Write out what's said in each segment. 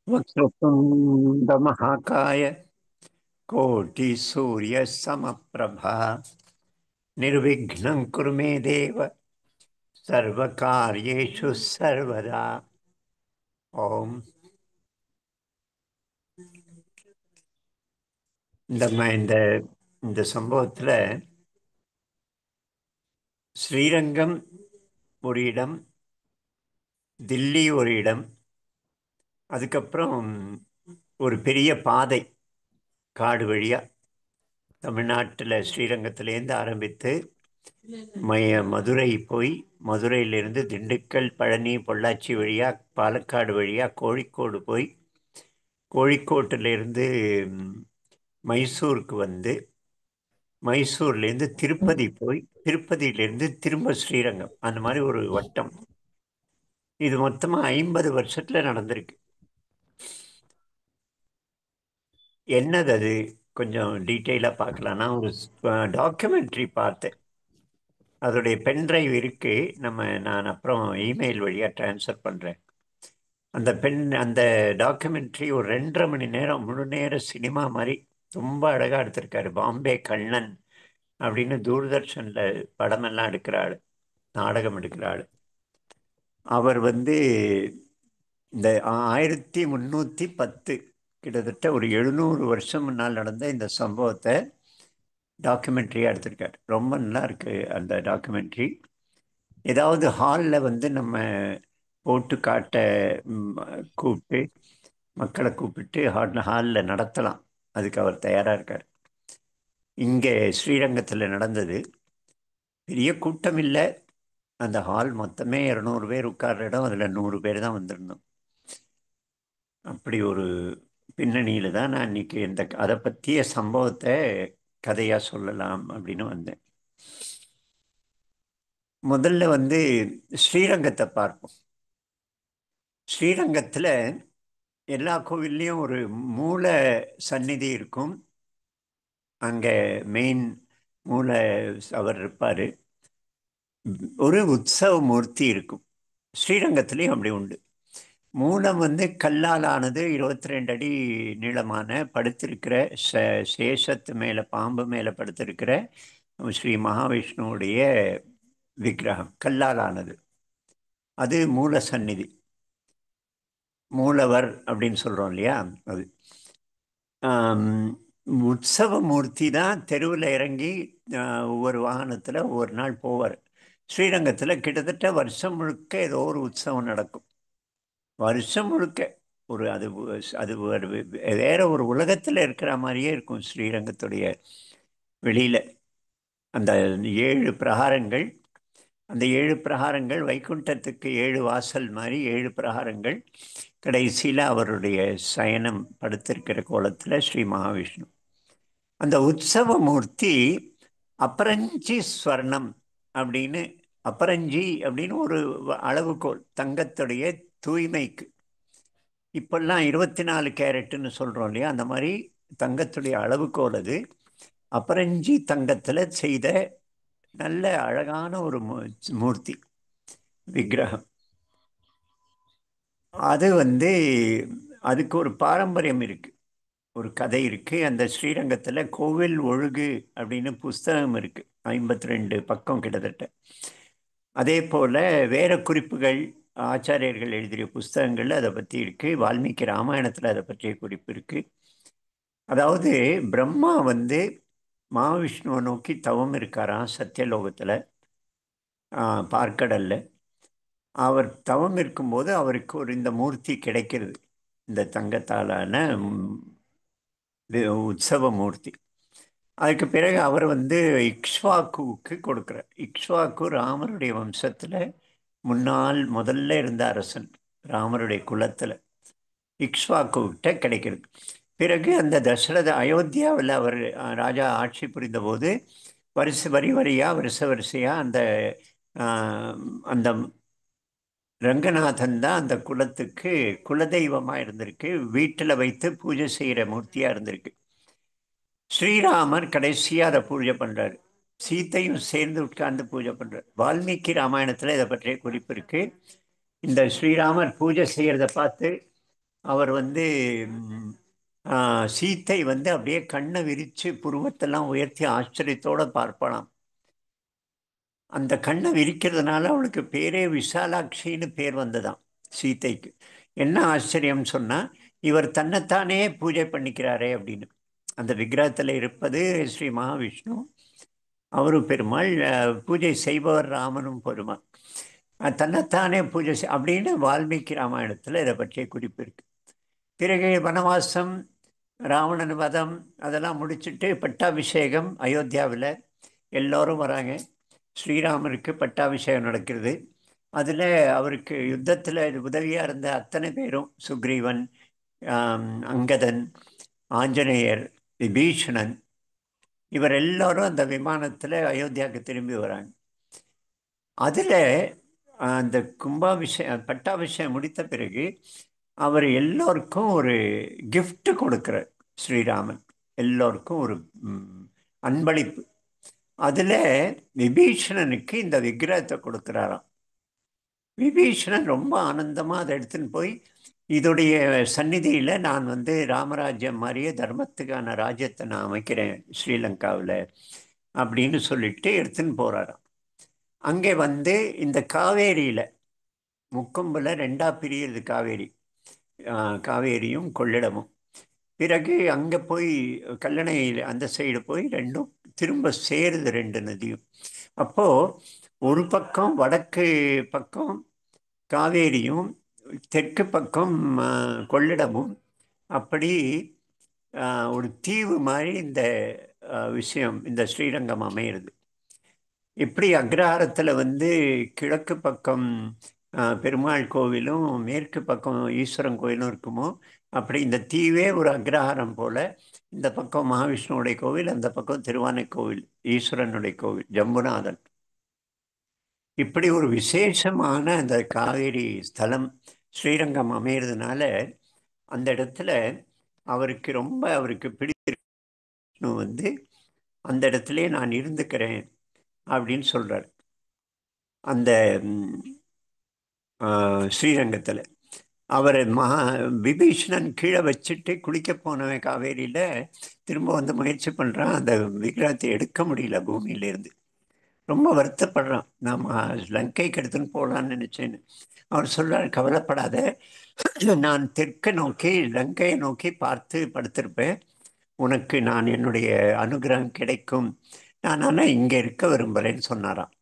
वक्रतुण्डमहाकाय कोटिसूर्यसमप्रभा निर्विघ्नं कुरु मे देव सर्वकार्येषु सर्वदा. ஓம். இந்த இந்த சம்பவத்துல ஸ்ரீரங்கம் ஒரு இடம், தில்லி ஒரு இடம், அதுக்கப்புறம் ஒரு பெரிய பாதை காடு வழியா தமிழ்நாட்டில் ஸ்ரீரங்கத்திலேருந்து ஆரம்பித்து மதுரை போய், மதுரையிலிருந்து திண்டுக்கல், பழனி, பொள்ளாச்சி வழியா பாலக்காடு வழியா கோழிக்கோடு போய், கோழிக்கோட்டிலிருந்து மைசூருக்கு வந்து, மைசூர்லேருந்து திருப்பதி போய், திருப்பதியிலேருந்து திரும்ப ஸ்ரீரங்கம், அந்த மாதிரி ஒரு வட்டம். இது மொத்தமாக 50 வருஷத்தில் நடந்திருக்கு. என்னது அது? கொஞ்சம் டீட்டெயிலாக பார்க்கலாம். நான் ஒரு டாக்குமெண்ட்ரி பார்த்தேன். அதோடைய பென்ட்ரைவ் இருக்கு. நான் அப்புறம் இமெயில் வழியாக ட்ரான்ஸ்ஃபர் பண்ணுறேன். அந்த டாக்குமெண்ட்ரி ஒரு 2.5 மணி நேரம் முழு நேர சினிமா மாதிரி ரொம்ப அழகாக எடுத்திருக்காரு. பாம்பே கண்ணன் அப்படின்னு தூர்தர்ஷனில் படமெல்லாம் எடுக்கிறாள், நாடகம் எடுக்கிறாள். அவர் வந்து இந்த 1310, கிட்டத்தட்ட ஒரு 700 வருஷம் முன்னால் நடந்த இந்த சம்பவத்தை டாக்குமெண்ட்ரியாக எடுத்திருக்காரு. ரொம்ப நல்லா இருக்கு அந்த டாக்குமெண்ட்ரி. ஏதாவது ஹாலில் வந்து நம்ம போட்டு காட்ட கூப்பிட்டு, மக்களை கூப்பிட்டு ஹாலில் நடத்தலாம். அதுக்கு அவர் தயாராக இருக்கார். இங்கே ஸ்ரீரங்கத்தில் நடந்தது. பெரிய கூட்டம் இல்லை. அந்த ஹால் மொத்தமே 200 பேர் உட்கார்ற இடம். அதில் 100 பேர் தான் வந்திருந்தோம். அப்படி ஒரு பின்னணியில் தான் நான் இன்னைக்கு அதை பற்றிய சம்பவத்தை கதையாக சொல்லலாம் அப்படின்னு வந்தேன். முதல்ல வந்து ஸ்ரீரங்கத்தை பார்ப்போம். ஸ்ரீரங்கத்தில் எல்லா கோவில்லையும் ஒரு மூல சந்நிதி இருக்கும். அங்கே மெயின் மூல அவர் இருப்பார். ஒரு உற்சவ மூர்த்தி இருக்கும். ஸ்ரீரங்கத்திலையும் அப்படி உண்டு. மூலம் வந்து கல்லால் ஆனது, 22 அடி நீளமான, படுத்திருக்கிற சேஷத்து மேலே, பாம்பு மேலே படுத்திருக்கிற ஸ்ரீ மகாவிஷ்ணுவுடைய விக்கிரகம் கல்லால் ஆனது. அது மூல சந்நிதி, மூலவர் அப்படின்னு சொல்கிறோம் இல்லையா, அது. உற்சவ மூர்த்தி தான் தெருவில் இறங்கி ஒவ்வொரு வாகனத்தில் ஒவ்வொரு நாள் போவார். ஸ்ரீரங்கத்தில் கிட்டத்தட்ட வருஷம் முழுக்க ஏதோ ஒரு உற்சவம் நடக்கும். வருஷம் முழுக்க ஒரு அது அது வேற ஒரு உலகத்தில் இருக்கிற மாதிரியே இருக்கும். ஸ்ரீரங்கத்துடைய வெளியில் அந்த 7 பிரகாரங்கள், அந்த 7 பிரகாரங்கள் வைகுண்டத்துக்கு 7 வாசல் மாதிரி 7 பிரகாரங்கள். கடைசியில் அவருடைய சயனம் படுத்திருக்கிற கோலத்தில் ஸ்ரீ மகாவிஷ்ணு. அந்த உற்சவ மூர்த்தி அபரஞ்சி ஸ்வர்ணம் அப்படின்னு, அபரஞ்சி அப்படின்னு ஒரு அளவுகோல், தங்கத்துடைய தூய்மைக்கு. இப்பெல்லாம் 24 கேரட்டுன்னு சொல்கிறோம் இல்லையா, அந்த மாதிரி தங்கத்துடைய அளவுகோல் அது. அபரஞ்சி தங்கத்தில் செய்த நல்ல அழகான ஒரு மூர்த்தி, விக்கிரகம். அது வந்து அதுக்கு ஒரு பாரம்பரியம் இருக்கு, ஒரு கதை இருக்கு. அந்த ஸ்ரீரங்கத்தில் கோவில் ஒழுகு அப்படின்னு புஸ்தகம் இருக்கு, 52 பக்கம் கிட்டத்தட்ட. அதே போல் வேற குறிப்புகள், ஆச்சாரியர்கள் எழுதிய புஸ்தகங்கள் அதை பற்றி இருக்கு. வால்மீகி ராமாயணத்தில் அதை பற்றிய குறிப்பு இருக்கு. அதாவது பிரம்மா வந்து மகாவிஷ்ணுவை நோக்கி தவம் இருக்காராம் சத்தியலோகத்தில், பார்க்கடல்ல. அவர் தவம் இருக்கும்போது அவருக்கு ஒரு இந்த மூர்த்தி கிடைக்கிறது, இந்த தங்கத்தாலான உற்சவ மூர்த்தி. அதுக்கு பிறகு அவர் வந்து இக்ஷ்வாக்குவுக்கு கொடுக்குறார். இக்ஷ்வாக்கு ராமருடைய வம்சத்தில் முதல்ல இருந்த அரசன், ராமருடைய குலத்தில் இக்ஷ்வாக்குகிட்ட கிடைக்கிறது. பிறகு அந்த தசரத அயோத்தியாவில் அவர் ராஜா ஆட்சி புரிந்த போது வருஷ வரிசையாக அந்த அந்த ரங்கநாதன் தான் அந்த குலத்துக்கு குலதெய்வமாக இருந்திருக்கு. வீட்டில் வைத்து பூஜை செய்கிற மூர்த்தியாக இருந்திருக்கு. ஸ்ரீராமர் கடைசியாக அதை பூஜை பண்ணுறாரு. சீத்தையும் சேர்ந்து உட்கார்ந்து பூஜை பண்ணுறார். வால்மீகி ராமாயணத்தில் இதை பற்றிய குறிப்பு இருக்கு. இந்த ஸ்ரீராமர் பூஜை செய்கிறத பார்த்து அவர் வந்து ம், சீத்தை வந்து அப்படியே கண்ணை விரிச்சு புருவத்தெல்லாம் உயர்த்தி ஆச்சரியத்தோட பார்ப்பாளாம். அந்த கண்ணை விரிக்கிறதுனால அவளுக்கு பேரே விசாலாட்சின்னு பேர் வந்ததாம் சீதைக்கு. என்ன ஆச்சரியம் சொன்னா, இவர் தன்னைத்தானே பூஜை பண்ணிக்கிறாரே அப்படின்னு. அந்த விக்கிரகத்தில் இருப்பது ஸ்ரீ மகாவிஷ்ணு, அவரு பெருமாள், பூஜை செய்பவர் ராமனும் பெருமாள். தன்னைத்தானே பூஜை அப்படின்னு வால்மீகி ராமாயணத்தில் இதை பற்றிய குறிப்பு இருக்கு. பிறகு வனவாசம், ராவணன் வதம் அதெல்லாம் முடிச்சுட்டு பட்டாபிஷேகம் அயோத்தியாவில் எல்லோரும் வராங்க. ஸ்ரீராமருக்கு பட்டாபிஷேகம் நடக்கிறது. அதில் அவருக்கு யுத்தத்தில் உதவியாக இருந்த அத்தனை பேரும், சுக்ரீவன், அங்கதன், ஆஞ்சநேயர், விபீஷணன், இவர் எல்லாரும் அந்த விமானத்தில் அயோத்தியாவுக்கு திரும்பி வராங்க. அதில் அந்த பட்டாபிஷேகம் முடித்த பிறகு அவர் எல்லோருக்கும் ஒரு gift கொடுக்கிறார். ஸ்ரீராமன் எல்லோருக்கும் ஒரு அன்பளிப்பு. அதில் விபீஷணனுக்கு இந்த விக்கிரகத்தை கொடுக்குறாராம். விபீஷணன் ரொம்ப ஆனந்தமாக அதை எடுத்துன்னு போய், இதோடைய சந்நிதியில் நான் வந்து ராமராஜ்யம் மாதிரியே தர்மத்துக்கான ராஜ்யத்தை நான் அமைக்கிறேன் ஸ்ரீலங்காவில் அப்படின்னு சொல்லிட்டு எடுத்துன்னு போகிறாராம். அங்கே வந்து இந்த காவேரியில் முக்கொம்பில் ரெண்டா பிரியுது காவேரி, காவேரியும் கொள்ளிடமும். பிறகு அங்கே போய் கல்லணையில் அந்த சைடு போய் ரெண்டும் திரும்ப சேருது, ரெண்டு நதியும். அப்போது ஒரு பக்கம் வடக்கு பக்கம் காவேரியும், தெற்கு பக்கம் கொள்ளிடமும், அப்படி ஒரு தீவு மாதிரி இந்த விஷயம், இந்த ஸ்ரீரங்கம் அமையிறது. எப்படி அக்ரஹாரத்தில் வந்து கிழக்கு பக்கம் பெருமாள் கோவிலும் மேற்கு பக்கம் ஈஸ்வரன் கோவிலும் இருக்குமோ, அப்படி இந்த தீவே ஒரு அக்ரஹாரம் போல, இந்த பக்கம் மகாவிஷ்ணுவுடைய கோவில், அந்த பக்கம் திருவானைக்கோவில் ஈஸ்வரனுடைய கோவில் ஜம்புநாதன். இப்படி ஒரு விசேஷமான அந்த காவேரி ஸ்தலம் ஸ்ரீரங்கம் அமையிறதுனால அந்த இடத்துல அவருக்கு பிடிச்சிருக்கணும் வந்து அந்த இடத்துல நான் இருந்துக்கிறேன் அப்படின்னு சொல்றார். அந்த ஸ்ரீரங்கத்தில் அவர் விபீஷணன் கீழே வச்சுட்டு குளிக்க போனவன் காவேரியில் திரும்ப வந்து முயற்சி பண்ணுறான். அந்த விக்கிரகத்தை எடுக்க முடியல பூமியிலேருந்து. ரொம்ப வருத்தப்படுறான். நான் லங்கைக்கு எடுத்துன்னு போகலான்னு நினச்சேன்னு. அவர் சொல்றார், கவலைப்படாத, நான் தெற்க நோக்கி லங்கையை நோக்கி பார்த்து படுத்திருப்பேன், உனக்கு நான் என்னுடைய அனுகிரகம் கிடைக்கும், நான் ஆனால் இங்கே இருக்க விரும்புகிறேன்னு சொன்னாராம்.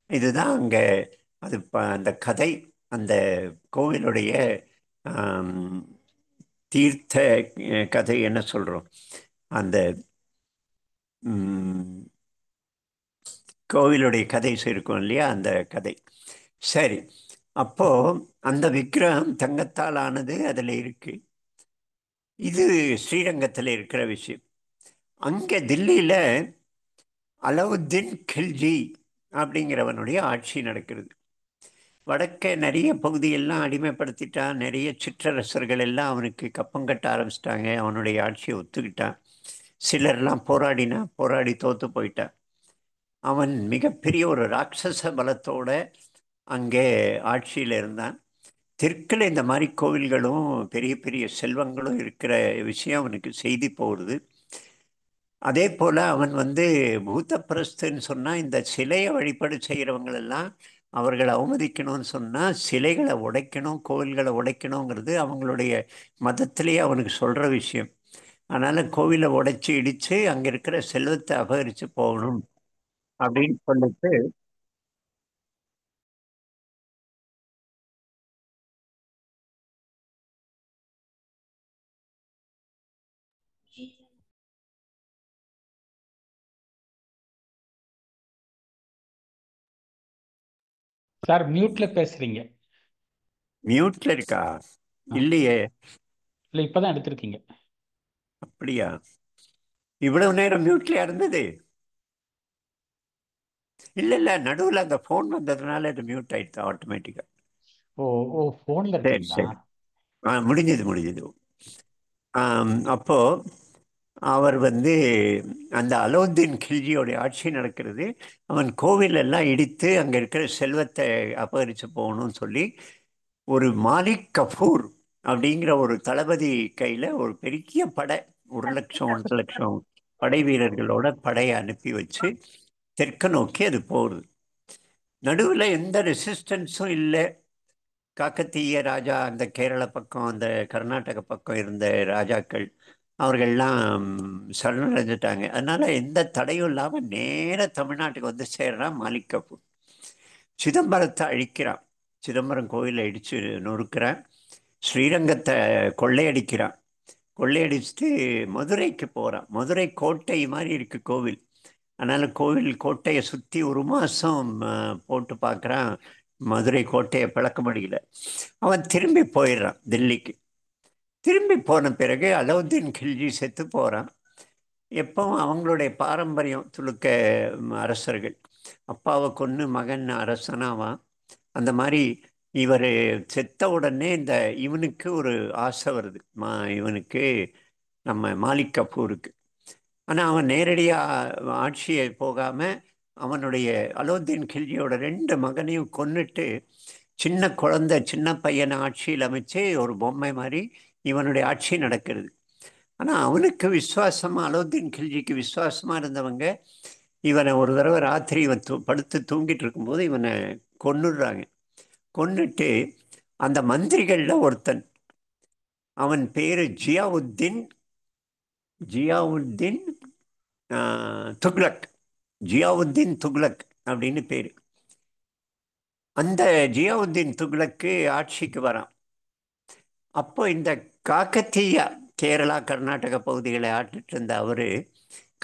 இதுதான் அங்கே அது அந்த கதை, அந்த கோவிலுடைய தீர்த்த கதை என்ன சொல்கிறோம், அந்த கோவிலுடைய கதை இருக்கும் இல்லையா, அந்த கதை. சரி, அப்போ அந்த விக்கிரகம் தங்கத்தால் ஆனது அதில் இருக்கு. இது ஸ்ரீரங்கத்தில் இருக்கிற விஷயம். அங்கே தில்லியில் அலாவுத்தீன் கில்ஜி அப்படிங்கிறவனுடைய ஆட்சி நடக்கிறது. வடக்க நிறைய பகுதியெல்லாம் அடிமைப்படுத்திட்டான். நிறைய சிற்றரசர்கள் எல்லாம் அவனுக்கு கப்பம் கட்ட ஆரம்பிச்சிட்டாங்க. அவனுடைய ஆட்சியை ஒத்துக்கிட்டான். சிலர்லாம் போராடி தோத்து போயிட்டான். அவன் மிகப்பெரிய ஒரு ராட்சச பலத்தோட அங்கே ஆட்சியில் இருந்தான். தெற்கில் இந்த மாதிரி கோவில்களும் பெரிய பெரிய செல்வங்களும் இருக்கிற விஷயம் அவனுக்கு செய்தி போகுது. அதே போல் அவன் வந்து பூதப்பிரஸ்துன்னு சொன்னால், இந்த சிலையை வழிபாடு செய்கிறவங்களெல்லாம் அவர்களை அவமதிக்கணும்னு சொன்னால் சிலைகளை உடைக்கணும், கோவில்களை உடைக்கணுங்கிறது அவங்களுடைய மதத்திலேயே அவனுக்கு சொல்கிற விஷயம். அதனால் கோவிலை உடைச்சி இடித்து அங்கே இருக்கிற செல்வத்தை அபகரித்து போகணும் அப்படின்னு சொல்லிட்டு சார் மியூட்ல பேசுறீங்க. மியூட்ல இருக்கா? இல்லையே. இல்லை, இப்பதான் எடுத்திருக்கீங்க. அப்படியா? இவ்வளவு நேரம் மியூட்லயா இருந்தது? இல்லை, நடுவில் அந்த ஃபோன் வந்ததுனால அது மியூட் ஆயிடுச்சு ஆட்டோமேட்டிக்காக. ஓ ஓ, போன்ல சரி இருக்கீங்களா? சரி, முடிஞ்சது. அப்போ அவர் வந்து அந்த அலாவுத்தீன் கில்ஜியோடைய ஆட்சி நடக்கிறது. அவன் கோவில் எல்லாம் இடித்து அங்கே இருக்கிற செல்வத்தை அபகரித்து போகணும்னு சொல்லி ஒரு மாலிக் கஃபூர் அப்படிங்கிற ஒரு தளபதி கையில் ஒரு பெரிய படை, 1 லட்சம் 1.5 லட்சம் படை வீரர்களோட படையை அனுப்பி வச்சு தெற்கு நோக்கி அது போகுது. நடுவில் எந்த ரெசிஸ்டன்ஸும் இல்லை. காக்கத்தீய ராஜா அந்த கேரள பக்கம், அந்த கர்நாடக பக்கம் இருந்த ராஜாக்கள் அவர்கள்லாம் சரணடைஞ்சிட்டாங்க. அதனால எந்த தடையும் இல்லாமல் நேர தமிழ்நாட்டுக்கு வந்து சேர்றான் மாலிக் கஃபூர். சிதம்பரத்தை அழிக்கிறான். சிதம்பரம் கோயிலை இடிச்சு நொறுக்கிறான். ஸ்ரீரங்கத்தை கொள்ளையடிக்கிறான். கொள்ளையடிச்சுட்டு மதுரைக்கு போகிறான். மதுரை கோட்டை மாதிரி இருக்கு கோவில். அதனால கோவில் கோட்டையை சுற்றி 1 மாதம் போட்டு பார்க்குறான். மதுரை கோட்டையை பிளக்க முடியல. அவன் திரும்பி போயிடுறான் தில்லிக்கு. திரும்பி போன பிறகு அலவுதீன் கில்ஜி செத்து போகிறான். எப்பவும் அவங்களுடைய பாரம்பரியம் துலுக்க அரசர்கள் அப்பாவை கொன்று மகன் அரசனாவான். அந்த மாதிரி இவர் செத்த உடனே இவனுக்கு ஒரு ஆசை வருது, இவனுக்கு நம்ம மாலிக் கஃபூருக்கு. ஆனால் அவன் நேரடியாக ஆட்சியை போகாமல் அவனுடைய அலவுதீன் கில்ஜியோட 2 மகனையும் கொன்னுட்டு சின்ன குழந்தை சின்ன பையனை ஆட்சியில் அமைச்சு ஒரு பொம்மை மாதிரி இவனுடைய ஆட்சி நடக்கிறது. ஆனால் அவனுக்கு விசுவாசமாக, அலவுதீன் கில்ஜிக்கு விசுவாசமாக இருந்தவங்க இவனை ஒரு தடவை ராத்திரி இவன் படுத்து தூங்கிட்டு இருக்கும்போது இவனை கொன்னுடுறாங்க. கொன்னுட்டு அந்த மந்திரிகளில் ஒருத்தன், அவன் பேர் ஜியாவுத்தீன் ஜியாவுத்தீன் துக்ளக். ஜியாவுத்தீன் துக்ளக் அப்படின்னு பேர். அந்த ஜியாவுத்தீன் துக்ளக்கு ஆட்சிக்கு வரான். அப்போ இந்த காக்கத்தீயா கேரளா கர்நாடக பகுதிகளை ஆட்டுட்டு இருந்த அவரு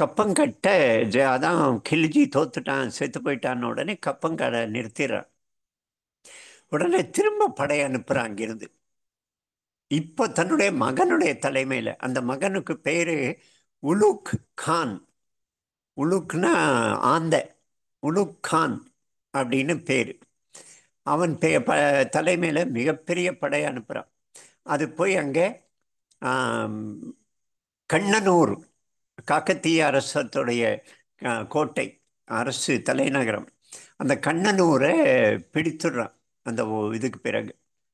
கப்பங்கட்ட அதான் கில்ஜி தோத்துட்டான் செத்து போயிட்டான்னு உடனே கப்பங்கடை நிறுத்திடுறான். உடனே திரும்ப படை அனுப்புறான் அங்கிருந்து. இப்போ தன்னுடைய மகனுடைய தலைமையில். அந்த மகனுக்கு பேரு உலுக் கான். உலுக்னா ஆந்த, உலுக் கான் அப்படின்னு பேர். அவன் தலைமையில் மிகப்பெரிய படை அனுப்புகிறான். அது போய் அங்கே கண்ணனூர், காக்கத்தீய அரசத்துடைய கோட்டை, அரசு தலைநகரம், அந்த கண்ணனூரை பிடித்துடுறான். அந்த இதுக்கு பிறகு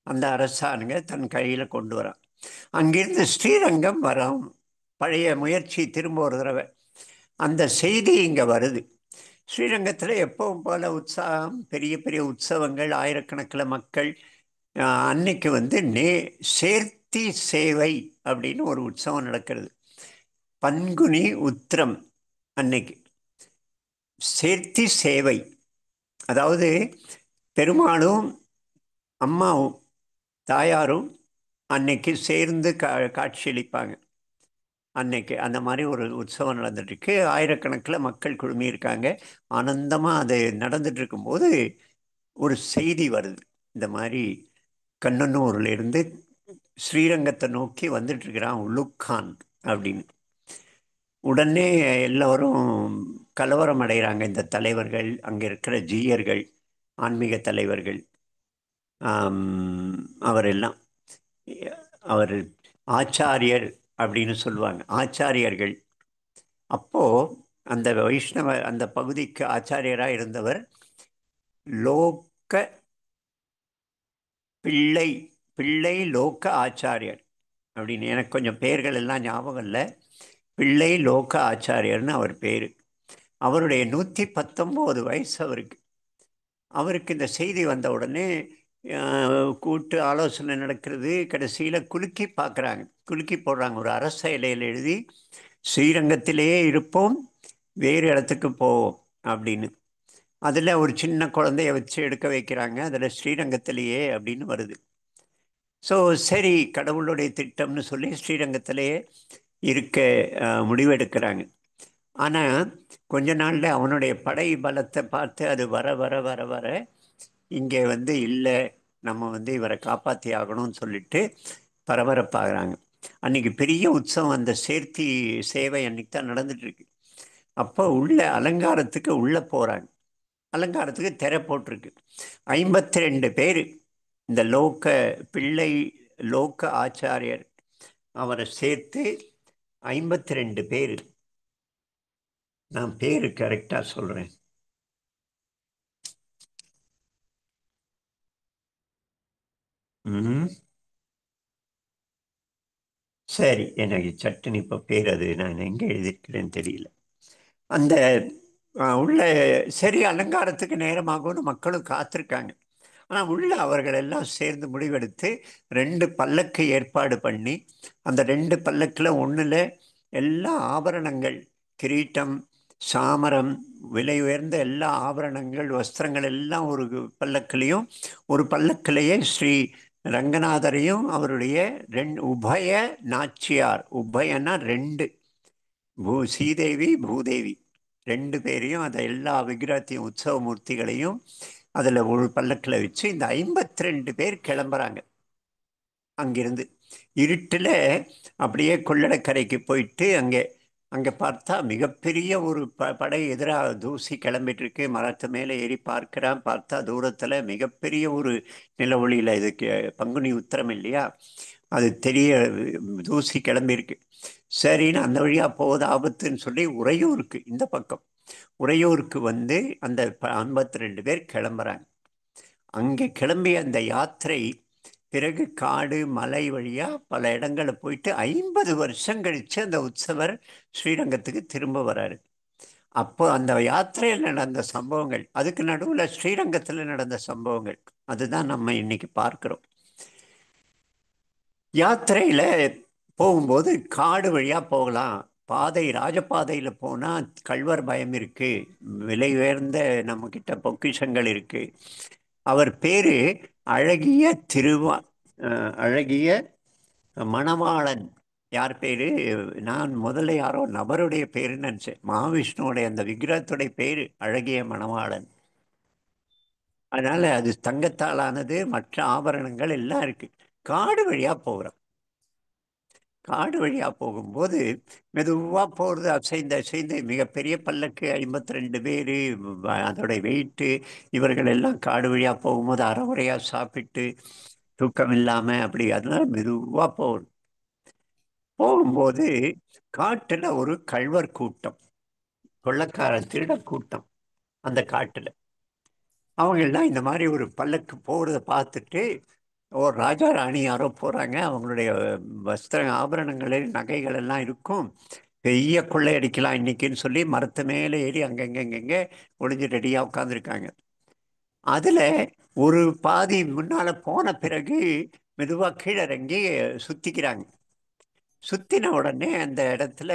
அந்த அரசானுங்க தன் கையில் கொண்டு வரான். அங்கிருந்து ஸ்ரீரங்கம் வரும் பழைய முயற்சி திரும்ப ஒரு தடவை அந்த செய்தி இங்கே வருது. ஸ்ரீரங்கத்தில் எப்பவும் போல உற்சாகம், பெரிய பெரிய உற்சவங்கள், ஆயிரக்கணக்கில் மக்கள். அன்னைக்கு சேர்த்தி சேவை அப்படின்னு ஒரு உற்சவம் நடக்கிறது. பன்குனி உத்திரம் அன்னைக்கு சேர்த்தி சேவை. அதாவது பெருமாளும் அம்மாவும் தாயாரும் அன்னைக்கு சேர்ந்து காட்சியளிப்பாங்க. அன்னைக்கு அந்த மாதிரி ஒரு உற்சவம் நடந்துட்டுருக்கு. ஆயிரக்கணக்கில் மக்கள் குழுமி இருக்காங்க. ஆனந்தமாக அது நடந்துட்டு இருக்கும்போது ஒரு செய்தி வருது. இந்த மாதிரி கண்ணனூர்லேருந்து ஸ்ரீரங்கத்தை நோக்கி வந்துட்டு இருக்கிறான் உலுக்கான் அப்படின்னு. உடனே எல்லோரும் கலவரம் அடைகிறாங்க. இந்த தலைவர்கள், அங்கே இருக்கிற ஜீயர்கள், ஆன்மீக தலைவர்கள், அவரெல்லாம் அவர் ஆச்சாரியர் அப்படின்னு சொல்லுவாங்க, ஆச்சாரியர்கள். அப்போது அந்த வைஷ்ணவ அந்த பகுதிக்கு ஆச்சாரியராக இருந்தவர் லோக்க பிள்ளை, பிள்ளை லோக்க ஆச்சாரியர் அப்படின்னு. எனக்கு கொஞ்சம் பேர்கள் எல்லாம் ஞாபகம் இல்லை. பிள்ளை லோக்க ஆச்சாரியர்னு அவர் பேர். அவருடைய 119 வயசு அவருக்கு. அவருக்கு இந்த செய்தி வந்த உடனே கூட்டு ஆலோசனை நடக்கிறது. கடைசியில் குலுக்கி பார்க்குறாங்க, குலுக்கி போடுறாங்க. ஒரு அரச இலையில் எழுதி ஸ்ரீரங்கத்திலேயே இருப்போம், வேறு இடத்துக்கு போவோம் அப்படின்னு. அதில் ஒரு சின்ன குழந்தைய வச்சு எடுக்க வைக்கிறாங்க. அதில் ஸ்ரீரங்கத்திலேயே அப்படின்னு வருது. ஸோ சரி, கடவுளுடைய திட்டம்னு சொல்லி ஸ்ரீரங்கத்திலேயே இருக்க முடிவெடுக்கிறாங்க. ஆனால் கொஞ்ச நாளில் அவனுடைய படை பலத்தை பார்த்து அது வர வர வர வர இங்கே இல்லை, நம்ம இவரை காப்பாற்றி ஆகணும்னு சொல்லிட்டு பரபரப்பாகிறாங்க. அன்றைக்கி பெரிய உற்சவம், அந்த சேர்த்தி சேவை அன்றைக்கி தான் நடந்துட்டுருக்கு. அப்போ உள்ள அலங்காரத்துக்கு உள்ளே போகிறாங்க. அலங்காரத்துக்கு திரை போட்டிருக்கு. 52 பேர் இந்த பிள்ளை லோக்க ஆச்சாரியர் அவரை சேர்த்து 52 பேர். நான் பேர் கரெக்டாக சொல்கிறேன். சரி, எனக்கு சட்டுன்னு இப்போ பேர் அது நான் எங்கே எழுதியிருக்கிறேன்னு தெரியல. அந்த உள்ள சரி அலங்காரத்துக்கு நேரமாகும்னு மக்களும் காத்திருக்காங்க. ஆனால் உள்ள அவர்கள் எல்லாம் சேர்ந்து முடிவெடுத்து 2 பல்லக்கு ஏற்பாடு பண்ணி, அந்த 2 பல்லக்கில் ஒன்றில் எல்லா ஆபரணங்கள், கிரீட்டம், சாமரம், விலை உயர்ந்த எல்லா ஆபரணங்கள், வஸ்திரங்கள் எல்லாம் ஒரு பல்லக்கிலையும், ஒரு பல்லக்கிலேயே ஸ்ரீ ரங்கநாதரையும் அவருடைய உபய நாச்சியார், உபயன்னா 2, ஸ்ரீதேவி பூதேவி 2 பேரையும், அதை எல்லா விக்கிரகத்தையும் உற்சவ மூர்த்திகளையும் அதில் ஒரு பல்லக்கில் வச்சு இந்த 52 பேர் கிளம்புறாங்க. அங்கிருந்து இருட்டில் அப்படியே கொள்ளடக்கரைக்கு போயிட்டு அங்கே அங்கே பார்த்தா மிகப்பெரிய ஒரு படை எதிராக தூசி கிளம்பிட்டு இருக்கு. மரத்து மேலே ஏறி பார்க்கிறான். பார்த்தா தூரத்தில் மிகப்பெரிய ஒரு நில ஒளியில், இதுக்கு பங்குனி உத்திரம் இல்லையா, அது தெரிய தூசி கிளம்பியிருக்கு. சரின்னு அந்த வழியாக போவது ஆபத்துன்னு சொல்லி உறையூருக்கு, இந்த பக்கம் உறையூருக்கு வந்து அந்த 52 பேர் கிளம்புறாங்க. அங்கே கிளம்பிய அந்த யாத்திரை பிறகு காடு மலை வழியா பல இடங்களை போயிட்டு 50 வருஷம் கழிச்சு அந்த உற்சவர் ஸ்ரீரங்கத்துக்கு திரும்ப வராரு. அப்போ அந்த யாத்திரையில் நடந்த சம்பவங்கள், அதுக்கு நடுவில் ஸ்ரீரங்கத்தில் நடந்த சம்பவங்கள், அதுதான் நம்ம இன்னைக்கு பார்க்கிறோம். யாத்திரையில போகும்போது காடு வழியா போகலாம். ராஜபாதையில் போனால் கள்வர் பயம் இருக்கு, விலை உயர்ந்த நம்ம கிட்ட பொக்கிஷங்கள் இருக்கு. அவர் பேரு அழகிய திருவா அழகிய மணவாளன். யார் பேரு? நான் முதல்ல யாரோ நபருடைய பேருன்னு நினச்சேன். மகாவிஷ்ணுவோடைய அந்த விக்கிரகத்துடைய பேரு அழகிய மணவாளன். அதனால அது தங்கத்தாலானது, மற்ற ஆபரணங்கள் எல்லாம் இருக்கு. காடு வழியா போகிறோம். காடு வழியா போகும்போது மெதுவா போகிறது, அசைந்து அசைந்து. மிகப்பெரிய பல்லக்கு, 52 பேர், அதோட வெயிட்டு. இவர்கள் எல்லாம் காடு வழியா போகும்போது அறகுறையா சாப்பிட்டு தூக்கம் இல்லாம அப்படி, அதனால மெதுவா போகுது. போகும்போது காட்டுல ஒரு கள்வர் கூட்டம், கொள்ளக்கார திருட கூட்டம். அந்த காட்டுல அவங்க எல்லாம் இந்த மாதிரி ஒரு பல்லக்கு போறத பார்த்துட்டு, ஒரு ராஜா ராணி யாரோ போறாங்க, அவங்களுடைய வஸ்திர ஆபரணங்கள் நகைகள் எல்லாம் இருக்கும், பெரிய கொள்ளையடிக்கலாம் இன்னைக்குன்னு சொல்லி மரத்து மேலே ஏறி அங்கங்க ஒளிஞ்சு ரெடியா உட்காந்துருக்காங்க. அதுல ஒரு பாதி முன்னால போன பிறகு மெதுவா கீழே இறங்கி சுத்திக்கிறாங்க. சுத்தின உடனே அந்த இடத்துல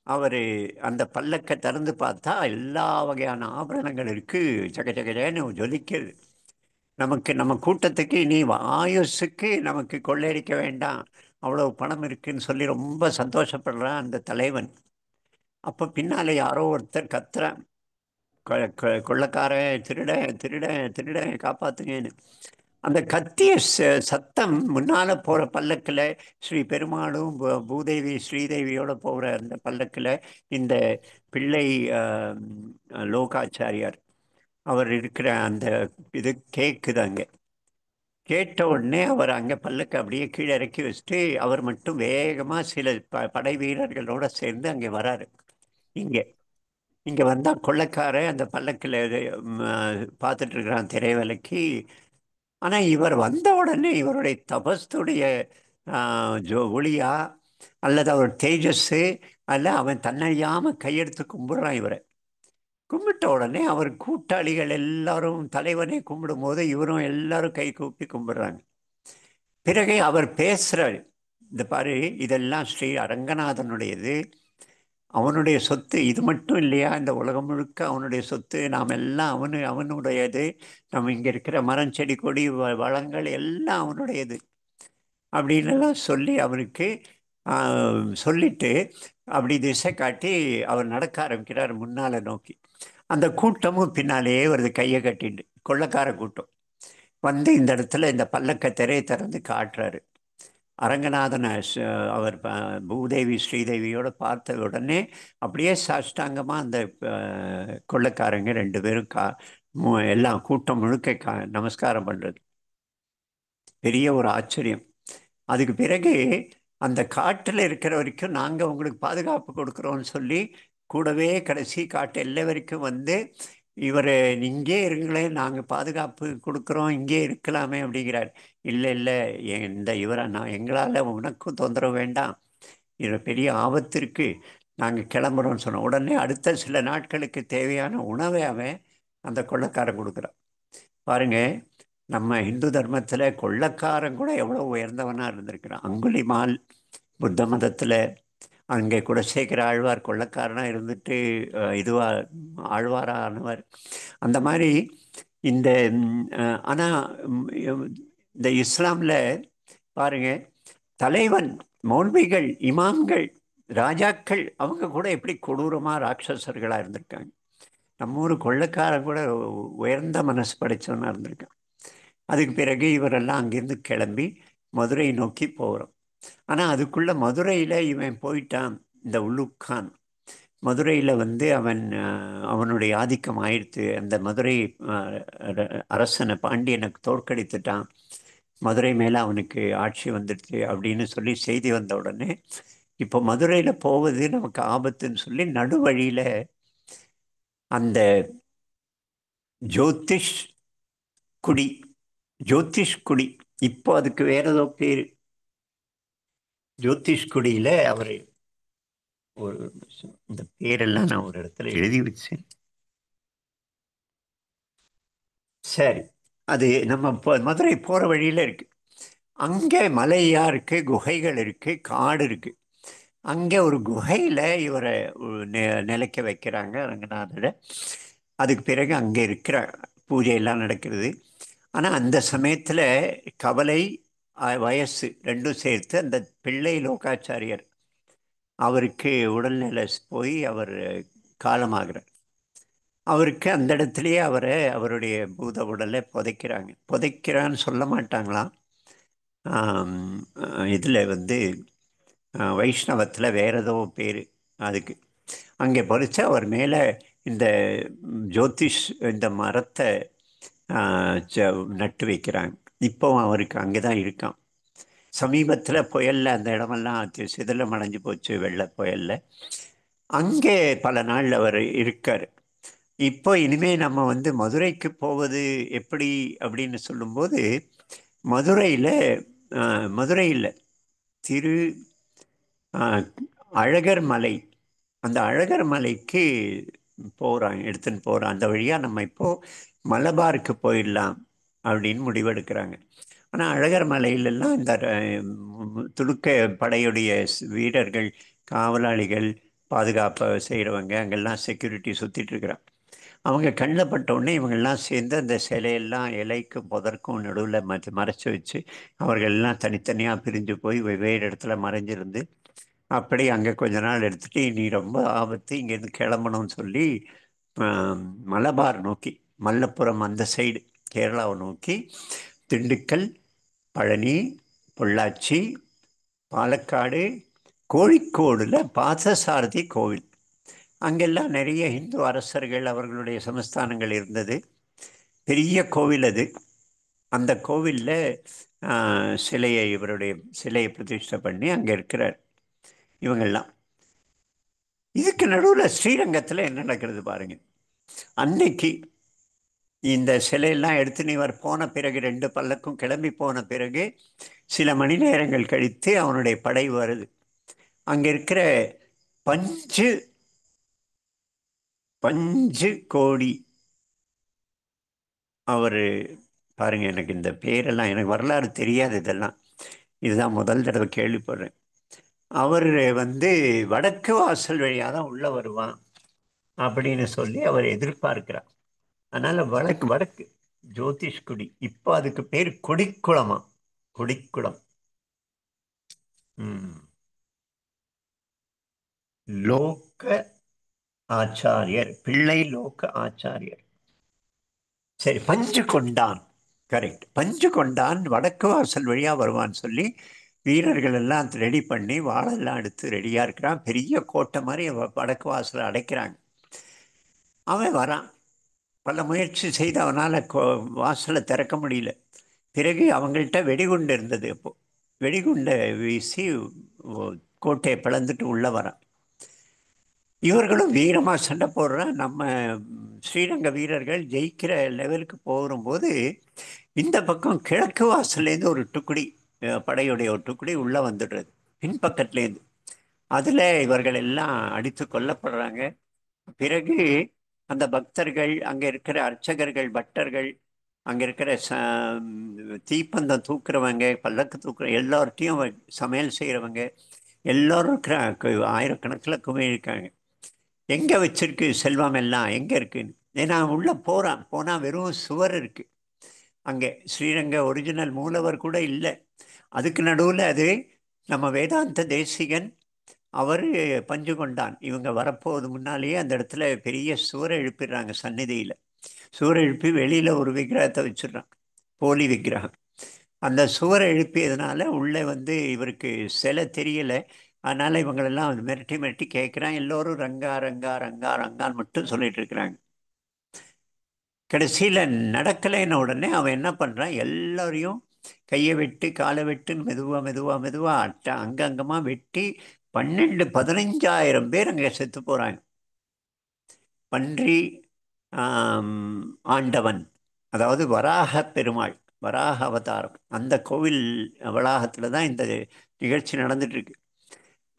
அவரு அந்த பல்லக்கை திறந்து பார்த்தா எல்லா வகையான ஆபரணங்கள் இருக்கு, ஜக ஜகஜன்னு ஜொலிக்குது. நமக்கு, நம்ம கூட்டத்துக்கு இனி ஆயுசுக்கு நமக்கு கொள்ளையடிக்க வேண்டாம், அவ்வளவு பணம் இருக்குன்னு சொல்லி ரொம்ப சந்தோஷப்படுறான் அந்த தலைவன். அப்ப பின்னால யாரோ ஒருத்தர் கத்துறான், கொள்ளைக்காரன், திருட திருட திருட காப்பாத்துங்கன்னு. அந்த கத்திய சத்தம் முன்னால போற பல்லக்கில் ஸ்ரீ பெருமாளும் பூதேவி ஸ்ரீதேவியோட போகிற அந்த பல்லக்கில் இந்த பிள்ளை லோகாச்சாரியார் அவர் இருக்கிற அந்த இது கேட்குது. அங்கே கேட்ட உடனே அவர் அங்கே பல்லக்கு அப்படியே கீழே இறக்கி வச்சுட்டு அவர் மட்டும் வேகமாக சில படை வீரர்களோட சேர்ந்து அங்கே வராரு. இங்கே இங்கே வந்தால் கொள்ளைக்காரன் அந்த பல்லக்கில் பார்த்துட்டு இருக்கிறான் திரைவேலைக்கு. ஆனால் இவர் வந்த உடனே இவருடைய தபஸ்துடைய ஒளியா அல்லது அவர் தேஜஸ்ஸு, அல்ல அவன் தன்னையாமல் கையெடுத்து கும்பிடுறான் இவரை. கும்பிட்ட உடனே அவர் கூட்டாளிகள் எல்லாரும் தலைவனை கும்பிடும்போது இவரும் எல்லாரும் கை கூப்பி கும்பிடுறாங்க. பிறகு அவர் பேசுகிறார், இந்த பாரு, இதெல்லாம் ஸ்ரீ அரங்கநாதனுடையது, அவனுடைய சொத்து. இது மட்டும் இல்லையா, இந்த உலகம் முழுக்க அவனுடைய சொத்து, நாம் எல்லாம் அவனுடையது. நம்ம இங்கே இருக்கிற மரம் செடி கொடி வளங்கள் எல்லாம் அவனுடையது அப்படின்னு எல்லாம் சொல்லி அவருக்கு சொல்லிட்டு அப்படி திசை காட்டி அவர் நடக்க ஆரம்பிக்கிறார் முன்னால நோக்கி. அந்த கூட்டமும் பின்னாலேயே வருது, கையை கட்டிட்டு. கொள்ளைக்கார கூட்டம் வந்து இந்த இடத்துல இந்த பல்லக்க திரையை திறந்து காட்டுறாரு. அரங்கநாதனை அவர் பூதேவி ஸ்ரீதேவியோட பார்த்த உடனே அப்படியே சாஷ்டாங்கமாக அந்த கொள்ளைக்காரங்க 2 பேரும் எல்லாம் கூட்டம் முழுக்க நமஸ்காரம் பண்ணுறது. பெரிய ஒரு ஆச்சரியம். அதுக்கு பிறகு அந்த காட்டில் இருக்கிற வரைக்கும் நாங்கள் உங்களுக்கு பாதுகாப்பு கொடுக்குறோன்னு சொல்லி கூடவே கடைசி காட்டு எல்லை வரைக்கும் வந்து இவர் இங்கே இருங்களேன், நாங்கள் பாதுகாப்பு கொடுக்குறோம், இங்கே இருக்கலாமே அப்படிங்கிறார். இல்லை இல்லை, இந்த இவரை நான் எங்களால் உனக்கும் தொந்தரவு வேண்டாம், இது பெரிய ஆபத்து இருக்கு, நாங்கள் கிளம்புறோம்னு சொன்னோம். உடனே அடுத்த சில நாட்களுக்கு தேவையான உணவை அவன் அந்த கொள்ளைக்காரன் கொடுக்குறான். பாருங்க, நம்ம இந்து தர்மத்தில் கொள்ளைக்காரன் கூட எவ்வளோ உயர்ந்தவனாக இருந்திருக்கிறான். அங்குலிமால் புத்த மதத்தில் அங்கே குலசேகர ஆழ்வார் கொள்ளைக்காரனாக இருந்துட்டு இதுவாக ஆழ்வாரானவர். அந்த மாதிரி இந்த ஆனால் இந்த இஸ்லாமில் பாருங்க, தலைவன், மௌல்விகள், இமாம்கள், ராஜாக்கள் அவங்க கூட எப்படி கொடூரமாக ராட்சசர்களாக இருந்திருக்காங்க. நம்ம ஊர் கொள்ளைக்காரன் கூட உயர்ந்த மனசு படைச்சவனாக இருந்திருக்கான். அதுக்கு பிறகு இவரெல்லாம் அங்கேருந்து கிளம்பி மதுரை நோக்கி போகிறோம். ஆனால் அதுக்குள்ள மதுரையில் இவன் போயிட்டான், இந்த உலுக்கான். மதுரையில் அவனுடைய ஆதிக்கம் ஆயிடுத்து. அந்த மதுரை அரசனை, பாண்டியனை தோற்கடித்துட்டான், மதுரை மேலே அவனுக்கு ஆட்சி வந்துடுச்சு அப்படின்னு சொல்லி செய்தி வந்த உடனே இப்போ மதுரையில் போவது நமக்கு ஆபத்துன்னு சொல்லி நடுவழியில் அந்த ஜோதிஷ் குடி, ஜோதிஷ் குடி, இப்போ அதுக்கு வேற ஏதோ பேர், ஜோதிஷ் குடியில் அவர் ஒரு நிமிஷம், இந்த பேரெல்லாம் நான் ஒரு இடத்துல எழுதி வச்சேன். சரி, அது நம்ம மதுரை போகிற வழியில் இருக்கு. அங்கே மலையா இருக்கு, குகைகள் இருக்கு, காடு இருக்கு. அங்கே ஒரு குகையில் இவரை நிலைக்க வைக்கிறாங்க ரங்கநாதரை. அதுக்கு பிறகு அங்கே இருக்கிற பூஜையெல்லாம் நடக்கிறது. ஆனால் அந்த சமயத்தில் கவலை, வயசு ரெண்டும் சேர்த்து அந்த பிள்ளை லோகாச்சாரியர் அவருக்கு உடல்நிலை போய் அவர் காலமாகிறார். அவருக்கு அந்த இடத்துலையே அவருடைய பூத உடலை புதைக்கிறாங்க. புதைக்கிறான்னு சொல்ல மாட்டாங்களாம். இதில் வைஷ்ணவத்தில் வேற ஏதோ பேர் அதுக்கு. அங்கே பொறிச்சு அவர் மேலே இந்த ஜோதிஷ் இந்த மரத்தை நட்டு வைக்கிறாங்க. இப்போவும் அவருக்கு அங்கே தான் இருக்கான். சமீபத்தில் புயலில் அந்த இடமெல்லாம் சிதிலம் அடைஞ்சு போச்சு, வெள்ள புயலில். அங்கே பல நாள் அவர் இருக்கார். இப்போ இனிமே நம்ம மதுரைக்கு போவது எப்படி அப்படின்னு சொல்லும்போது, மதுரையில் திரு அழகர் மலை, அந்த அழகர் மலைக்கு எடுத்துன்னு போகிறான். அந்த வழியாக நம்ம இப்போது மலபாருக்கு போயிடலாம் அப்படின்னு முடிவெடுக்கிறாங்க. ஆனால் அழகர் மலையிலெல்லாம் இந்த துடுக்க படையுடைய வீரர்கள், காவலாளிகள், பாதுகாப்பை செய்கிறவங்க, அங்கெல்லாம் செக்யூரிட்டி சுற்றிட்டு இருக்கிறான். அவங்க கண்ணில் பட்டவுடனே இவங்கெல்லாம் சேர்ந்து அந்த சிலையெல்லாம் இலைக்கும் புதற்கும் நடுவில் மறைச்சி வச்சு அவர்கள்லாம் தனித்தனியாக பிரிஞ்சு போய் வெவ்வேறு இடத்துல மறைஞ்சிருந்து அப்படி அங்கே கொஞ்ச நாள் எடுத்துகிட்டு, நீ ரொம்ப ஆபத்து, இங்கேருந்து கிளம்பணும்னு சொல்லி மலபார் நோக்கி, மல்லப்புரம் அந்த சைடு கேரளாவை நோக்கி, திண்டுக்கல், பழனி, பொள்ளாச்சி, பாலக்காடு, கோழிக்கோடில் பார்த்தசாரதி கோவில், அங்கெல்லாம் நிறைய இந்து அரசர்கள் அவர்களுடைய சமஸ்தானங்கள் இருந்தது. பெரிய கோவில் அது. அந்த கோவிலில் இவருடைய சிலையை பிரதிஷ்டை பண்ணி அங்கே இருக்கிறார் இவங்கெல்லாம். இதுக்கு நடுவில் ஸ்ரீரங்கத்தில் என்ன நடக்கிறது பாருங்க. அன்னைக்கு இந்த சிலையெல்லாம் எடுத்து இவர் போன பிறகு, 2 பல்லக்கும் கிளம்பி போன பிறகு சில மணி நேரங்கள் கழித்து அவனுடைய படை வருது. அங்கே இருக்கிற பஞ்சு கோடி அவர் பாருங்க, எனக்கு இந்த பேரெல்லாம், எனக்கு வரலாறு தெரியாது, இதுதான் முதல் தடவை கேள்விப்படுறேன். அவர் வடக்கு வாசல் வழியாக தான் உள்ளே வருவான் அப்படின்னு சொல்லி அவர் எதிர்பார்க்கிறார். அதனால வடக்கு ஜோதிஷ்குடி, இப்போ அதுக்கு பேர் கொடிக்குளமா, கொடிக்குளம். லோக ஆச்சாரியர், பிள்ளை லோக ஆச்சாரியர். சரி, பஞ்சு கொண்டான், கரெக்ட். பஞ்சு கொண்டான் வடக்கு வாசல் வழியாக வருவான்னு சொல்லி வீரர்கள் எல்லாம் ரெடி பண்ணி வாழெல்லாம் எடுத்து ரெடியாக இருக்கிறான். பெரிய கோட்டை மாதிரி வடக்கு வாசலை அடைக்கிறாங்க. அவன் வரான். பல முயற்சி செய்து அவனால் வாசலை திறக்க முடியல. பிறகு அவங்கள்ட்ட வெடிகுண்டு இருந்தது. அப்போது வெடிகுண்டை வீசி கோட்டையை பிளந்துட்டு உள்ளே வரான். இவர்களும் வீரமாக சண்டை போடுற நம்ம ஸ்ரீரங்க வீரர்கள் ஜெயிக்கிற லெவலுக்கு போகும்போது இந்த பக்கம் கிழக்கு வாசல்லேருந்து ஒரு டுக்குடி படையுடைய ஒரு டுக்குடி உள்ளே வந்துடுறது பின்பக்கத்துலேருந்து. அதில் இவர்கள் எல்லாம் அடித்து கொல்லப்படுறாங்க. பிறகு அந்த பக்தர்கள், அங்கே இருக்கிற அர்ச்சகர்கள், பட்டர்கள், அங்கே இருக்கிற தீப்பந்தம் தூக்குறவங்க, பல்லக்கு தூக்குற எல்லார்ட்டையும் சமையல் செய்கிறவங்க எல்லாரும் இருக்கிற ஆயிரக்கணக்கில் குமிழிருக்காங்க. எங்கே வச்சிருக்கு செல்வம் எல்லாம் எங்கே இருக்குன்னு. ஏன்னா உள்ளே போனால் வெறும் சுவர் இருக்கு. அங்கே ஸ்ரீரங்க ஒரிஜினல் மூலவர் கூட இல்லை. அதுக்கு நடுவில் அது நம்ம வேதாந்த தேசிகன் அவர் பஞ்சு கொண்டான். இவங்க வரப்போவது முன்னாலேயே அந்த இடத்துல பெரிய சுவரை எழுப்பிடுறாங்க. சந்நிதியில் சுவரை எழுப்பி வெளியில் ஒரு விக்கிரகத்தை வச்சிடுறான், போலி விக்கிரகம். அந்த சுவரை எழுப்பியதுனால உள்ளே இவருக்கு சிலை தெரியல. அதனால இவங்களெல்லாம் மிரட்டி மிரட்டி கேட்குறான். எல்லோரும் ரங்கா ரங்கா ரங்கா ரங்கான்னு மட்டும் சொல்லிட்டு இருக்கிறாங்க. கடைசியில் நடக்கலைன்ன உடனே அவன் என்ன பண்ணுறான், எல்லாரையும் கையை வெட்டு காலை வெட்டுன்னு மெதுவாக மெதுவாக மெதுவாக அங்கங்கமாக வெட்டி 15,000 பேர் அங்கே செத்து போகிறாங்க. பன்றி ஆண்டவன், அதாவது வராக பெருமாள், வராக அவதாரம், அந்த கோவில் வளாகத்தில் தான் இந்த நிகழ்ச்சி நடந்துட்டுருக்கு.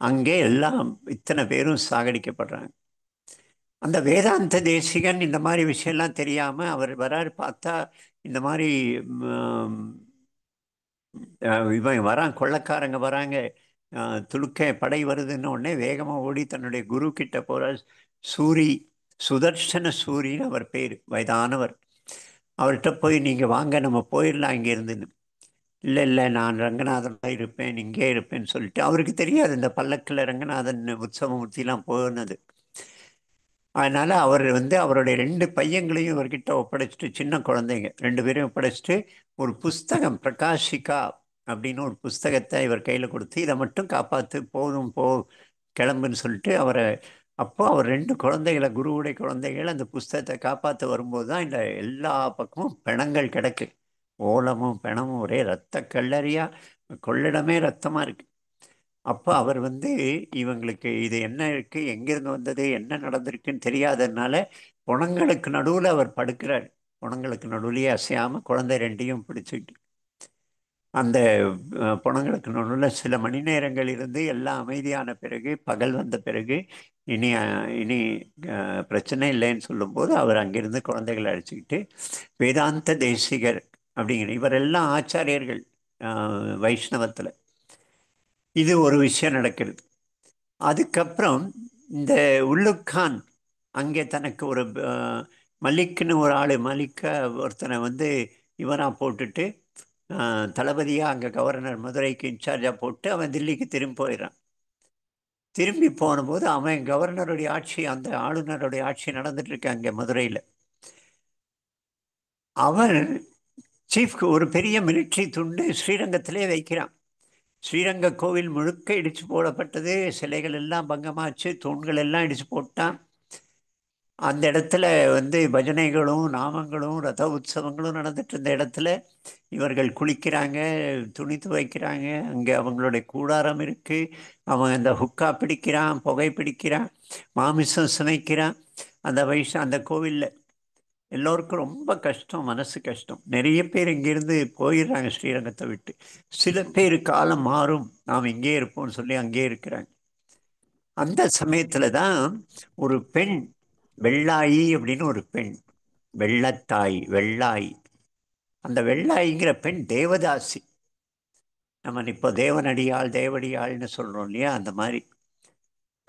அங்கே எல்லாம் இத்தனை பேரும் சாகடிக்கப்படுறாங்க. அந்த வேதாந்த தேசிகன் இந்த மாதிரி விஷயம்லாம் தெரியாமல் அவர் வராரு. பார்த்தா இந்த மாதிரி இவன் வரான், கொள்ளக்காரங்க வராங்க, துலுக்க படை வருதுன்னு உடனே வேகமாக ஓடி தன்னுடைய குரு கிட்ட போகிறார். சூரி, சுதர்சன சூரின்னு அவர் பேர், வயதானவர். அவர்கிட்ட போய் நீங்கள் வாங்க நம்ம போயிடலாம் இங்கே இருந்துன்னு. இல்லை இல்லை, நான் ரங்கநாதனாக இருப்பேன், இங்கே இருப்பேன்னு சொல்லிட்டு. அவருக்கு தெரியாது இந்த பல்லக்கில் ரங்கநாதன் உற்சவமூர்த்திலாம் போனது. அதனால் அவர் அவருடைய 2 பையங்களையும் இவர்கிட்ட ஒப்படைச்சிட்டு, சின்ன குழந்தைங்க 2 பேரையும் ஒப்படைச்சிட்டு, ஒரு புஸ்தகம் பிரகாஷிகா அப்படின்னு ஒரு புஸ்தகத்தை இவர் கையில் கொடுத்து, இதை மட்டும் காப்பாற்று, போதும் போ கிளம்புன்னு சொல்லிட்டு அவரை. அப்போ அவர் 2 குழந்தைகளை, குருவுடைய குழந்தைகள், அந்த புஸ்தகத்தை காப்பாற்ற வரும்போது தான் இந்த எல்லா பக்கமும் பிணங்கள் கிடக்கு. ஓலமும் பிணமும் ஒரே ரத்த கல்லறியா, கொள்ளிடமே ரத்தமாக இருக்கு. அப்போ அவர் இவங்களுக்கு இது என்ன இருக்குது, எங்கேருந்து வந்தது, என்ன நடந்திருக்குன்னு தெரியாததுனால புணங்களுக்கு நடுவில் அவர் படுக்கிறார். புணங்களுக்கு நடுவுலையே அசையாமல் குழந்தை 2ஐயும் பிடிச்சிட்டு அந்த புணங்களுக்கு நடுவில் சில மணி நேரங்கள் இருந்து எல்லாம் அமைதியான பிறகு, பகல் வந்த பிறகு, இனி இனி பிரச்சனை இல்லைன்னு சொல்லும்போது அவர் அங்கிருந்து குழந்தைகளை அழைச்சிக்கிட்டு வேதாந்த தேசிகர் அப்படிங்கிற இவரெல்லாம் ஆச்சாரியர்கள் வைஷ்ணவத்தில். இது ஒரு விஷயம் நடக்கிறது. அதுக்கப்புறம் இந்த உள்ளுக்கான் அங்கே தனக்கு ஒரு மலிக்குன்னு ஒரு ஆள், மலிக்க ஒருத்தனை இவனாக போட்டுட்டு தளபதியாக அங்கே கவர்னர் மதுரைக்கு இன்சார்ஜாக போட்டு அவன் தில்லிக்கு திரும்பி போயிடறான். திரும்பி போனபோது அவன் கவர்னருடைய ஆட்சி, அந்த ஆளுநருடைய ஆட்சி நடந்துட்டு இருக்கு அங்கே மதுரையில். அவன் சீஃப்க்கு ஒரு பெரிய மிலிட்ரி துண்டு ஸ்ரீரங்கத்திலே வைக்கிறான். ஸ்ரீரங்க கோவில் முழுக்க இடித்து போடப்பட்டது, சிலைகள் எல்லாம் பங்கமாச்சு, தூண்கள் எல்லாம் இடித்து போட்டான். அந்த இடத்துல பஜனைகளும் நாமங்களும் ரத உற்சவங்களும் நடந்துட்டு இருந்த இடத்துல இவர்கள் குளிக்கிறாங்க, துணி துவைக்கிறாங்க. அங்கே அவங்களுடைய கூடாரம் இருக்குது. அவன் அந்த ஹுக்கா பிடிக்கிறான், புகை பிடிக்கிறான், மாமிசம் சமைக்கிறான். அந்த கோவிலில் எல்லோருக்கும் ரொம்ப கஷ்டம், மனசு கஷ்டம். நிறைய பேர் இங்கேருந்து போயிடுறாங்க ஸ்ரீரங்கத்தை விட்டு. சில பேர் காலம் மாறும், நாம் இங்கே இருப்போம்னு சொல்லி அங்கே இருக்கிறாங்க. அந்த சமயத்தில் தான் ஒரு பெண், வெள்ளாயி அப்படின்னு ஒரு பெண், வெள்ளத்தாய், வெள்ளாயி. அந்த வெள்ளாயிங்கிற பெண் தேவதாசி. நம்ம இப்போ தேவனடியாள் தேவடியாள்னு சொல்கிறோம் இல்லையா, அந்த மாதிரி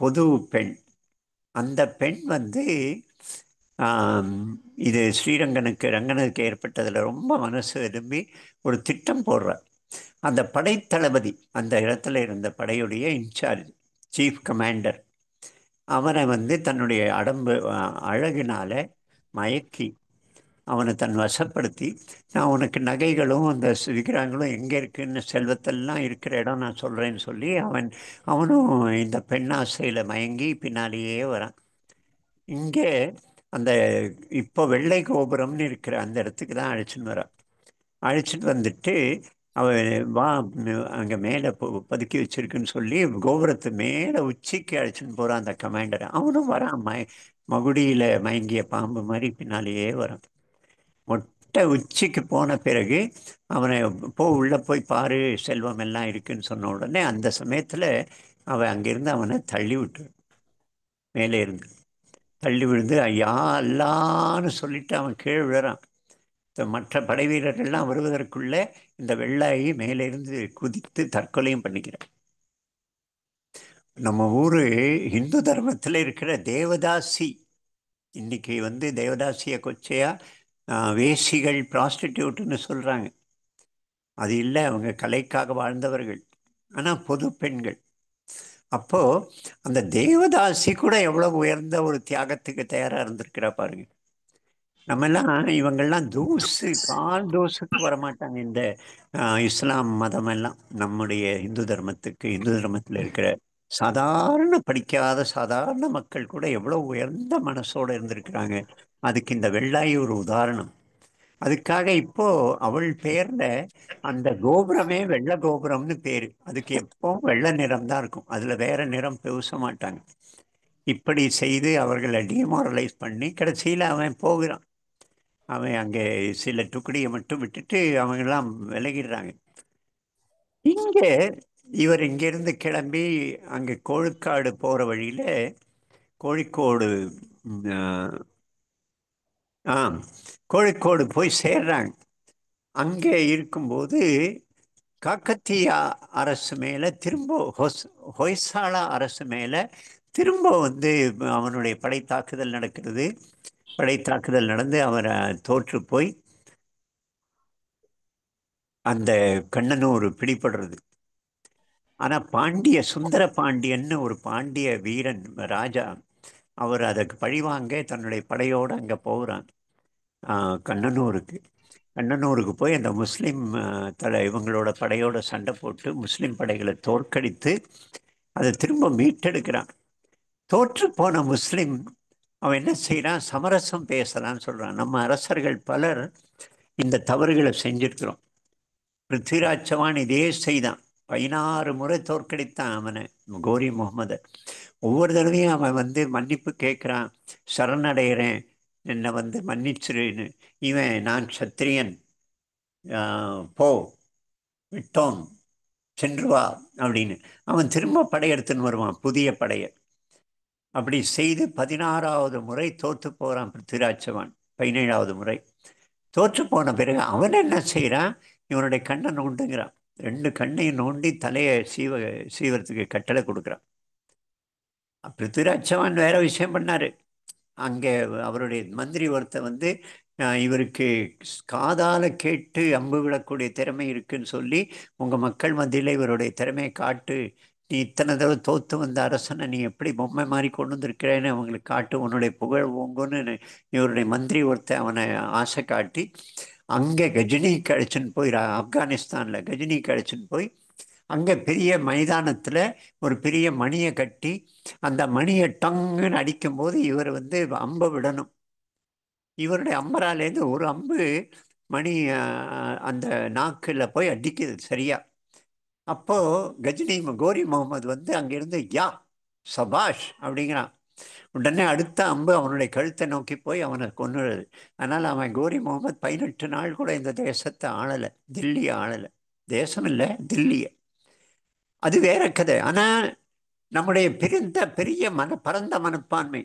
பொது பெண். அந்த பெண் இது ஸ்ரீரங்கனுக்கு ரங்கனுக்கு ஏற்பட்டதில் ரொம்ப மனசு விரும்பி ஒரு திட்டம் போடுறார். அந்த படைத்தளபதி, அந்த இடத்துல இருந்த படையுடைய இன்சார்ஜ், சீஃப் கமாண்டர், அவனை தன்னுடைய அழகினால மயக்கி அவனை தன் வசப்படுத்தி, நான் உனக்கு நகைகளும் அந்த விக்கிரகங்களும் எங்கே இருக்குன்னு, செல்வத்தெல்லாம் இருக்கிற இடம் நான் சொல்கிறேன்னு சொல்லி அவனும் இந்த பெண்ணாசையில் மயங்கி பின்னாலேயே வரான். இங்கே அந்த இப்போ வெள்ளை கோபுரம்னு இருக்கிற அந்த இடத்துக்கு தான் அழைச்சின்னு வரான். அழைச்சிட்டு வந்துட்டு அவன் வா அங்கே மேலே பதுக்கி வச்சிருக்குன்னு சொல்லி கோபுரத்து மேலே உச்சிக்கு அழைச்சின்னு போகிறான் அந்த கமாண்டர். அவனும் வரான், மகுடியில் மயங்கிய பாம்பு மாதிரி பின்னாலேயே வரான். மொட்டை உச்சிக்கு போன பிறகு அவனை உள்ளே போய் பாரு, செல்வம் எல்லாம் இருக்குன்னு சொன்ன உடனே அந்த சமயத்தில் அவன் அங்கிருந்து அவனை தள்ளி விட்டு, மேலே இருந்து தள்ளி விழுந்து ஐயா அல்லான்னு சொல்லிட்டு அவன் கீழே விழுறான். மற்ற படை வீரர்கள்லாம் வருவதற்குள்ள இந்த வெள்ளாயி மேலிருந்து குதித்து தற்கொலையும் பண்ணிக்கிறான். நம்ம ஊரு இந்து தர்மத்தில் இருக்கிற தேவதாசி, இன்னைக்கு வந்து தேவதாசிய கொச்சையா வேசிகள், ப்ராஸ்டிடியூட்னு சொல்றாங்க. அது இல்லை, அவங்க கலைக்காக வாழ்ந்தவர்கள், ஆனால் பொது பெண்கள். அப்போ அந்த தேவதாசி கூட எவ்வளவு உயர்ந்த ஒரு தியாகத்துக்கு தயாரா இருந்திருக்கிறா பாருங்க. நம்ம எல்லாம் இவங்கெல்லாம் தூசு, கால் தூசுக்கு வரமாட்டாங்க. இந்த இஸ்லாம் மதம் எல்லாம் நம்முடைய இந்து தர்மத்துக்கு, இந்து தர்மத்தில் இருக்கிற சாதாரண படிக்காத சாதாரண மக்கள் கூட எவ்வளவு உயர்ந்த மனசோட இருந்திருக்கிறாங்க. அதுக்கு இந்த வெள்ளாயி ஒரு உதாரணம். அதுக்காக இப்போ அவள் பெயர்ல அந்த கோபுரமே வெள்ளை கோபுரம்னு பேரு. அதுக்கு எப்பவும் வெள்ளை நிறம் தான் இருக்கும், அதுல வேற நிறம் பூச மாட்டாங்க. இப்படி செய்து அவர்களை டிமாரலைஸ் பண்ணி கடைசியில் அவன் போகிறான். அவன் அங்கே சில டுக்கடியை மட்டும் விட்டுட்டு அவங்கெல்லாம் விலகிடுறாங்க. இங்கே இவர் இங்கிருந்து கிளம்பி அங்கே கோழிக்காடு போற வழியில கோழிக்கோடு, ம், ஆ கோழிக்கோடு போய் சேர்றாங்க. அங்கே இருக்கும்போது காக்கத்தியா அரசு மேல திரும்ப ஹொய்சாலா அரசு மேல திரும்ப வந்து அவனுடைய படை தாக்குதல் நடக்கிறது. படை தாக்குதல் நடந்து அவரை தோற்று போய் அந்த கண்ணனூர் பிடிபடுறது. ஆனா பாண்டிய சுந்தர பாண்டியன்னு ஒரு பாண்டிய வீரன் ராஜா, அவர் அதற்கு பழிவாங்க தன்னுடைய படையோடு அங்க போகிறான் கண்ணனூருக்கு. கண்ணனூருக்கு போய் அந்த முஸ்லீம் இவங்களோட படையோட சண்டை போட்டு முஸ்லீம் படைகளை தோற்கடித்து அதை திரும்ப மீட்டெடுக்கிறான். தோற்று போன முஸ்லீம் அவன் என்ன செய்யறான், சமரசம் பேசலான்னு சொல்றான். நம்ம அரசர்கள் பலர் இந்த தவறுகளை செஞ்சிருக்கிறோம். பிருத்விராஜ் சவான் இதே செய்தான். 16 முறை தோற்கடித்தான் அவனை, கோரி முகமது. ஒவ்வொரு தடவையும் அவன் வந்து மன்னிப்பு கேட்குறான், சரணடைகிறேன், என்னை வந்து மன்னிச்சிருன்னு. இவன் நான் சத்திரியன், போ, விட்டோம், சென்று வா அப்படின்னு அவன் திரும்ப படையெடுத்துன்னு வருவான், புதிய படையை. அப்படி செய்து 16வது முறை தோற்று போகிறான் பிருத்விராஜ் சவான். 17வது முறை தோற்று போன பிறகு அவன் என்ன செய்கிறான், இவனுடைய கண்ணை நோண்டுங்கிறான். 2 கண்ணையும் நோண்டி தலையை சீவரத்துக்கு கட்டளை கொடுக்குறான். பிருத்விராஜ் சவான் வேற விஷயம் பண்ணாரு. அங்கே அவருடைய மந்திரி ஒருத்தர் வந்து இவருக்கு காதால கேட்டு அம்பு விடக்கூடிய திறமை இருக்குன்னு சொல்லி, உங்க மக்கள் மத்தியில் இவருடைய திறமையை காட்டு, நீ இத்தனை தடவை தோத்து வந்த அரசனை நீ எப்படி பொம்மை மாதிரி கொண்டு வந்திருக்கிறேன்னு அவங்களுக்கு காட்டு, உன்னுடைய புகழ் ஓங்குன்னு இவருடைய மந்திரி ஒருத்தர் அவனை ஆசை காட்டி அங்கே கஜினிக்கு அழைச்சின்னு போய், ஆப்கானிஸ்தானில் கஜினிக்கு அழைச்சின்னு போய் அங்கே பெரிய மைதானத்தில் ஒரு பெரிய மணியை கட்டி அந்த மணியை டங்குன்னு அடிக்கும்போது இவர் வந்து அம்பை விடணும். இவருடைய அம்பராலேருந்து ஒரு அம்பு மணி அந்த நாக்கில் போய் அடிக்குது சரியா. அப்போ கஜினி கோரி முகமது வந்து அங்கிருந்து யா சபாஷ் அப்படிங்கிறான். உடனே அடுத்த அம்பு அவனுடைய கழுத்தை நோக்கி போய் அவனை கொன்னுடுது. அதனால் அவன் கோரி முகமது 18 நாள் கூட இந்த தேசத்தை ஆளலை, தில்லியை ஆளலை. தேசம் இல்லை, தில்லியை. அது வேற கதை. ஆனால் நம்முடைய பெரிய பரந்த மனப்பான்மை,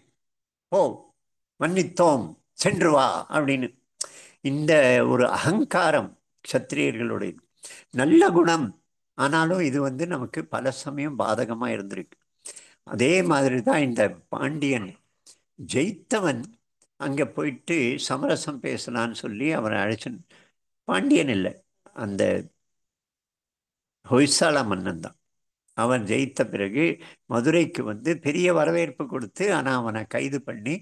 ஓ மன்னித்தோம், சென்று வா அப்படின்னு, இந்த ஒரு அகங்காரம் சத்திரியர்களுடைய நல்ல குணம். ஆனாலும் இது வந்து நமக்கு பல சமயம் பாதகமாக இருந்திருக்கு. அதே மாதிரி தான் இந்த பாண்டியன் ஜெயித்தவன் அங்கே போயிட்டு சமரசம் பேசலான்னு சொல்லி அவனை அழைச்சன். பாண்டியன் இல்லை, அந்த ஹொய்சாலா மன்னன் தான். அவன் ஜெயித்த பிறகு மதுரைக்கு வந்து பெரிய வரவேற்பு கொடுத்து, ஆனால் அவனை கைது பண்ணி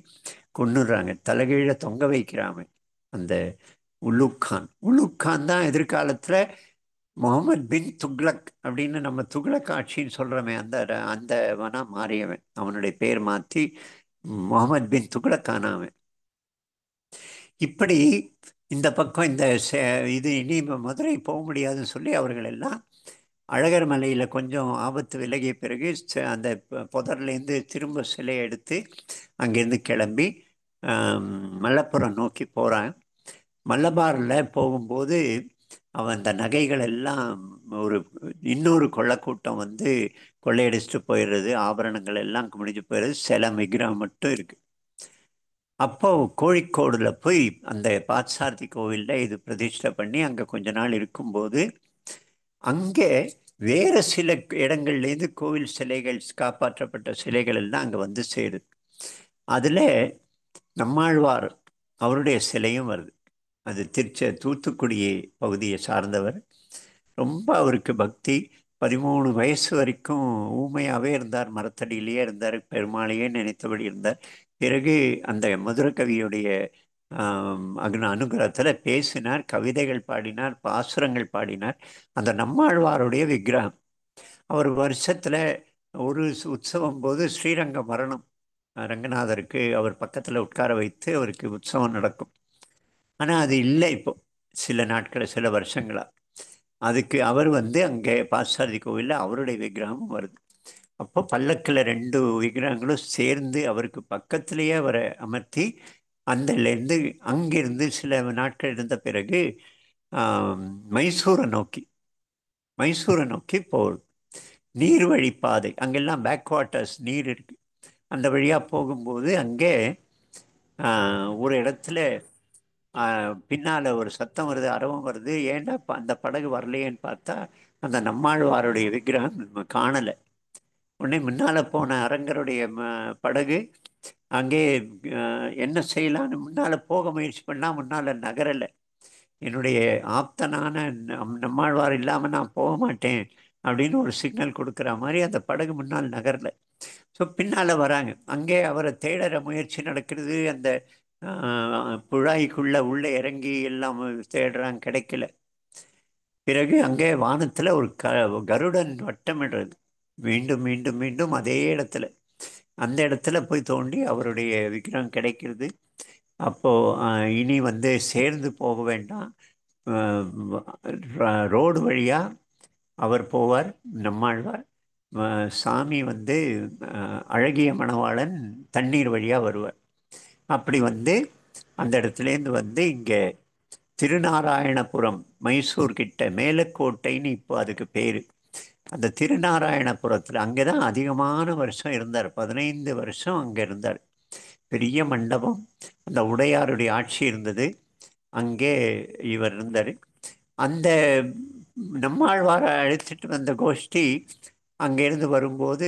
கொன்னுடுறாங்க, தலைகீழ தொங்க வைக்கிறாங்க. அந்த உலுக்கான் தான் எதிர்காலத்தில் முகமது பின் துக்ளக் அப்படின்னு நம்ம துக்ளக் ஆட்சின்னு சொல்கிறோமே, அந்த வனா மாறியவன். அவனுடைய பேர் மாற்றி முகமது பின் துக்ளக் ஆனவன். இப்படி இந்த பக்கம் இது இனி மதுரை போக முடியாதுன்னு சொல்லி அவர்கள் எல்லாம் அழகர் மலையில் கொஞ்சம் ஆபத்து விலகிய பிறகு அந்த புதர்லேருந்து திரும்ப சிலையை எடுத்து அங்கேருந்து கிளம்பி ஆம், மலப்புரம் நோக்கி போகிறான். மலபாரில் போகும்போது அவன் அந்த நகைகள் எல்லாம் ஒரு இன்னொரு கொள்ளைக்கூட்டம் வந்து கொள்ளையடிச்சிட்டு போயிடுறது, ஆபரணங்கள் எல்லாம் முடிஞ்சு போயிடுறது, சில விக்கிரகம் மட்டும் இருக்கு. அப்போ கோழிக்கோடுல போய் அந்த பார்த்தசாரதி கோவில்ல இது பிரதிஷ்டை பண்ணி அங்கே கொஞ்ச நாள் இருக்கும்போது அங்கே வேற சில இடங்கள்லேருந்து கோவில் சிலைகள், காப்பாற்றப்பட்ட சிலைகள் எல்லாம் அங்கே வந்து சேருது. அதில் நம்மாழ்வார் அவருடைய சிலையும் வருது. அது தூத்துக்குடி பகுதியை சார்ந்தவர். ரொம்ப அவருக்கு பக்தி. 13 வயசு வரைக்கும் ஊமையாகவே இருந்தார், மரத்தடியிலேயே இருந்தார், பெருமாளையே நினைத்தபடி இருந்தார். பிறகு அந்த மதுரகவியுடைய அனுகிரகத்தில் பேசினார், கவிதைகள் பாடினார், பாசுரங்கள் பாடினார். அந்த நம்மாழ்வாருடைய விக்கிரகம் அவர் வருஷத்தில் ஒரு உற்சவம் போது ஸ்ரீரங்கம் வரணும். ரங்கநாதருக்கு அவர் பக்கத்தில் உட்கார வைத்து அவருக்கு உற்சவம் நடக்கும். ஆனால் அது இல்லை இப்போ, சில நாட்கள் சில வருஷங்களா. அதுக்கு அவர் வந்து அங்கே பார்த்தசாரதி கோவிலில் அவருடைய விக்கிரகமும் வருது. அப்போ பல்லக்கில் 2 விக்கிரகங்களும் சேர்ந்து அவருக்கு பக்கத்திலேயே அவரை அமர்த்தி அந்தலேருந்து அங்கிருந்து சில நாட்கள் இருந்த பிறகு ஆம், மைசூரை நோக்கி மைசூரை நோக்கி போகுது. நீர்வழி பாதை, அங்கெல்லாம் பேக் வாட்டர்ஸ், நீர் இருக்கு. அந்த வழியாக போகும்போது அங்கே ஒரு இடத்துல பின்னால் ஒரு சத்தம் வருது, அரவம் வருது. ஏன்டா அந்த படகு வரலையேன்னு பார்த்தா அந்த நம்மாழ்வாருடைய விக்கிரகம் நம்ம காணலை. உடனே முன்னால் போன அரங்கருடைய படகு அங்கே என்ன செய்யலான்னு முன்னால் போக முயற்சி பண்ணால் முன்னால் நகரலை. என்னுடைய ஆப்தனான நம்மாழ்வார் இல்லாமல் நான் போக மாட்டேன் அப்படின்னு ஒரு சிக்னல் கொடுக்குற மாதிரி அந்த படகு முன்னால் நகரலை. ஸோ பின்னால் வராங்க. அங்கே அவரை தேடுற முயற்சி நடக்கிறது. அந்த புழாய்க்குள்ள உள்ளே இறங்கி எல்லாம் தேடுறாங்க, கிடைக்கல. பிறகு அங்கே வானத்தில் ஒரு கருடன் வட்டமிடுறது, மீண்டும் மீண்டும் மீண்டும் அதே இடத்துல. அந்த இடத்துல போய் தோண்டி அவருடைய விக்கிரகம் கிடைக்கிறது. அப்போ இனி வந்து சேர்ந்து போக வேண்டாம், ரோடு வழியா அவர் போவார், நம்மாழ்வார். சாமி வந்து அழகிய மணவாளன் தண்ணீர் வழியா வருவார். அப்படி வந்து அந்த இடத்துலேருந்து வந்து இங்கே திருநாராயணபுரம், மைசூர் கிட்ட மேலக்கோட்டைன்னு இப்போ அதுக்கு பேர். அந்த திருநாராயணபுரத்தில் அங்கே தான் அதிகமான வருஷம் இருந்தார். 15 வருஷம் அங்கே இருந்தார். பெரிய மண்டபம், அந்த உடையாருடைய ஆட்சி இருந்தது, அங்கே இவர் இருந்தார். அந்த நம்மாழ்வாரை அழைச்சிட்டு வந்த கோஷ்டி அங்கேருந்து வரும்போது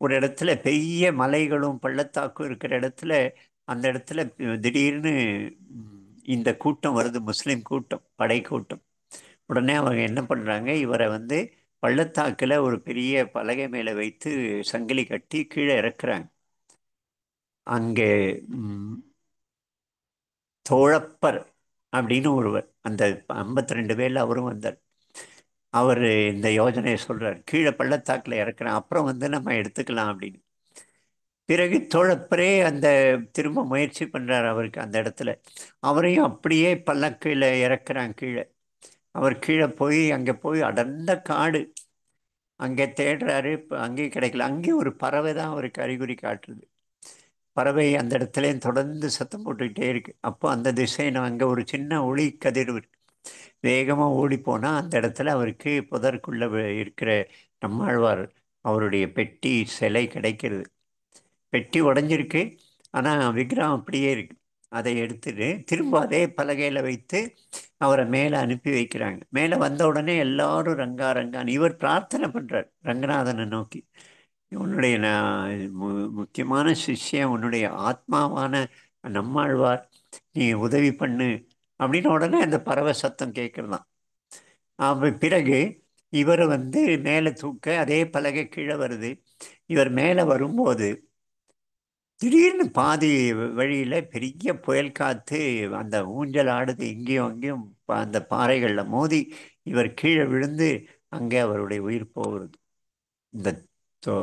ஒரு இடத்துல பெரிய மலைகளும் பள்ளத்தாக்கும் இருக்கிற இடத்துல, அந்த இடத்துல திடீர்னு இந்த கூட்டம் வருது, முஸ்லீம் கூட்டம், படை கூட்டம். உடனே அவங்க என்ன பண்ணுறாங்க, இவரை வந்து பள்ளத்தாக்கில் ஒரு பெரிய பலகை மேலே வைத்து சங்கிலி கட்டி கீழே இறக்குறாங்க. அங்கே தோழப்பர் அப்படின்னு ஒருவர், அந்த 52 பேரில் அவரும் வந்தார். அவர் இந்த யோஜனையை சொல்கிறார், கீழே பள்ளத்தாக்கில் இறக்குறேன், அப்புறம் வந்து நம்ம எடுத்துக்கலாம் அப்படின்னு. பிறகு தோழப்பரே அந்த திரும்ப முயற்சி பண்ணுறார் அவருக்கு அந்த இடத்துல. அவரையும் அப்படியே பல்லக்கில் இறக்குறாங்க கீழே. அவர் கீழே போய் அங்கே போய் அடர்ந்த காடு, அங்கே தேடுறாரு, அங்கேயும் கிடைக்கல. அங்கேயும் ஒரு பறவை தான் அவருக்கு அறிகுறி காட்டுறது. பறவை அந்த இடத்துலையும் தொடர்ந்து சத்தம் போட்டுக்கிட்டே இருக்கு. அப்போ அந்த திசையில் அங்கே ஒரு சின்ன ஒளி கதிர் இருக்கு. வேகமாக ஓடி போனால் அந்த இடத்துல அவருக்கு புதற்குள்ள இருக்கிற நம்மாழ்வார் அவருடைய பெட்டி சிலை கிடைக்கிறது. பெட்டி உடஞ்சிருக்கு, ஆனால் விக்கிரகம் அப்படியே இருக்கு. அதை எடுத்துட்டு திரும்ப அதே பலகையில் வைத்து அவரை மேலே அனுப்பி வைக்கிறாங்க. மேலே வந்த உடனே எல்லாரும் ரங்கா ரங்கான்னு இவர் பிரார்த்தனை பண்ணுறார் ரங்கநாதனை நோக்கி, உன்னுடைய முக்கியமான சிஷ்யன், உன்னுடைய ஆத்மாவான நம்மாழ்வார், நீ உதவி பண்ணு அப்படின்னு. உடனே அந்த பறவை சத்தம் கேட்குறதான். பிறகு இவரை வந்து மேலே தூக்க அதே பலகை கீழே வருது. இவர் மேலே வரும்போது திடீர்னு பாதி வழியில் பெரிய புயல் காற்று, அந்த ஊஞ்சல் ஆடுது, இங்கேயும் அங்கேயும் அந்த பாறைகளில் மோதி இவர் கீழே விழுந்து அங்கே அவருடைய உயிர் போகிறது. இந்த தோ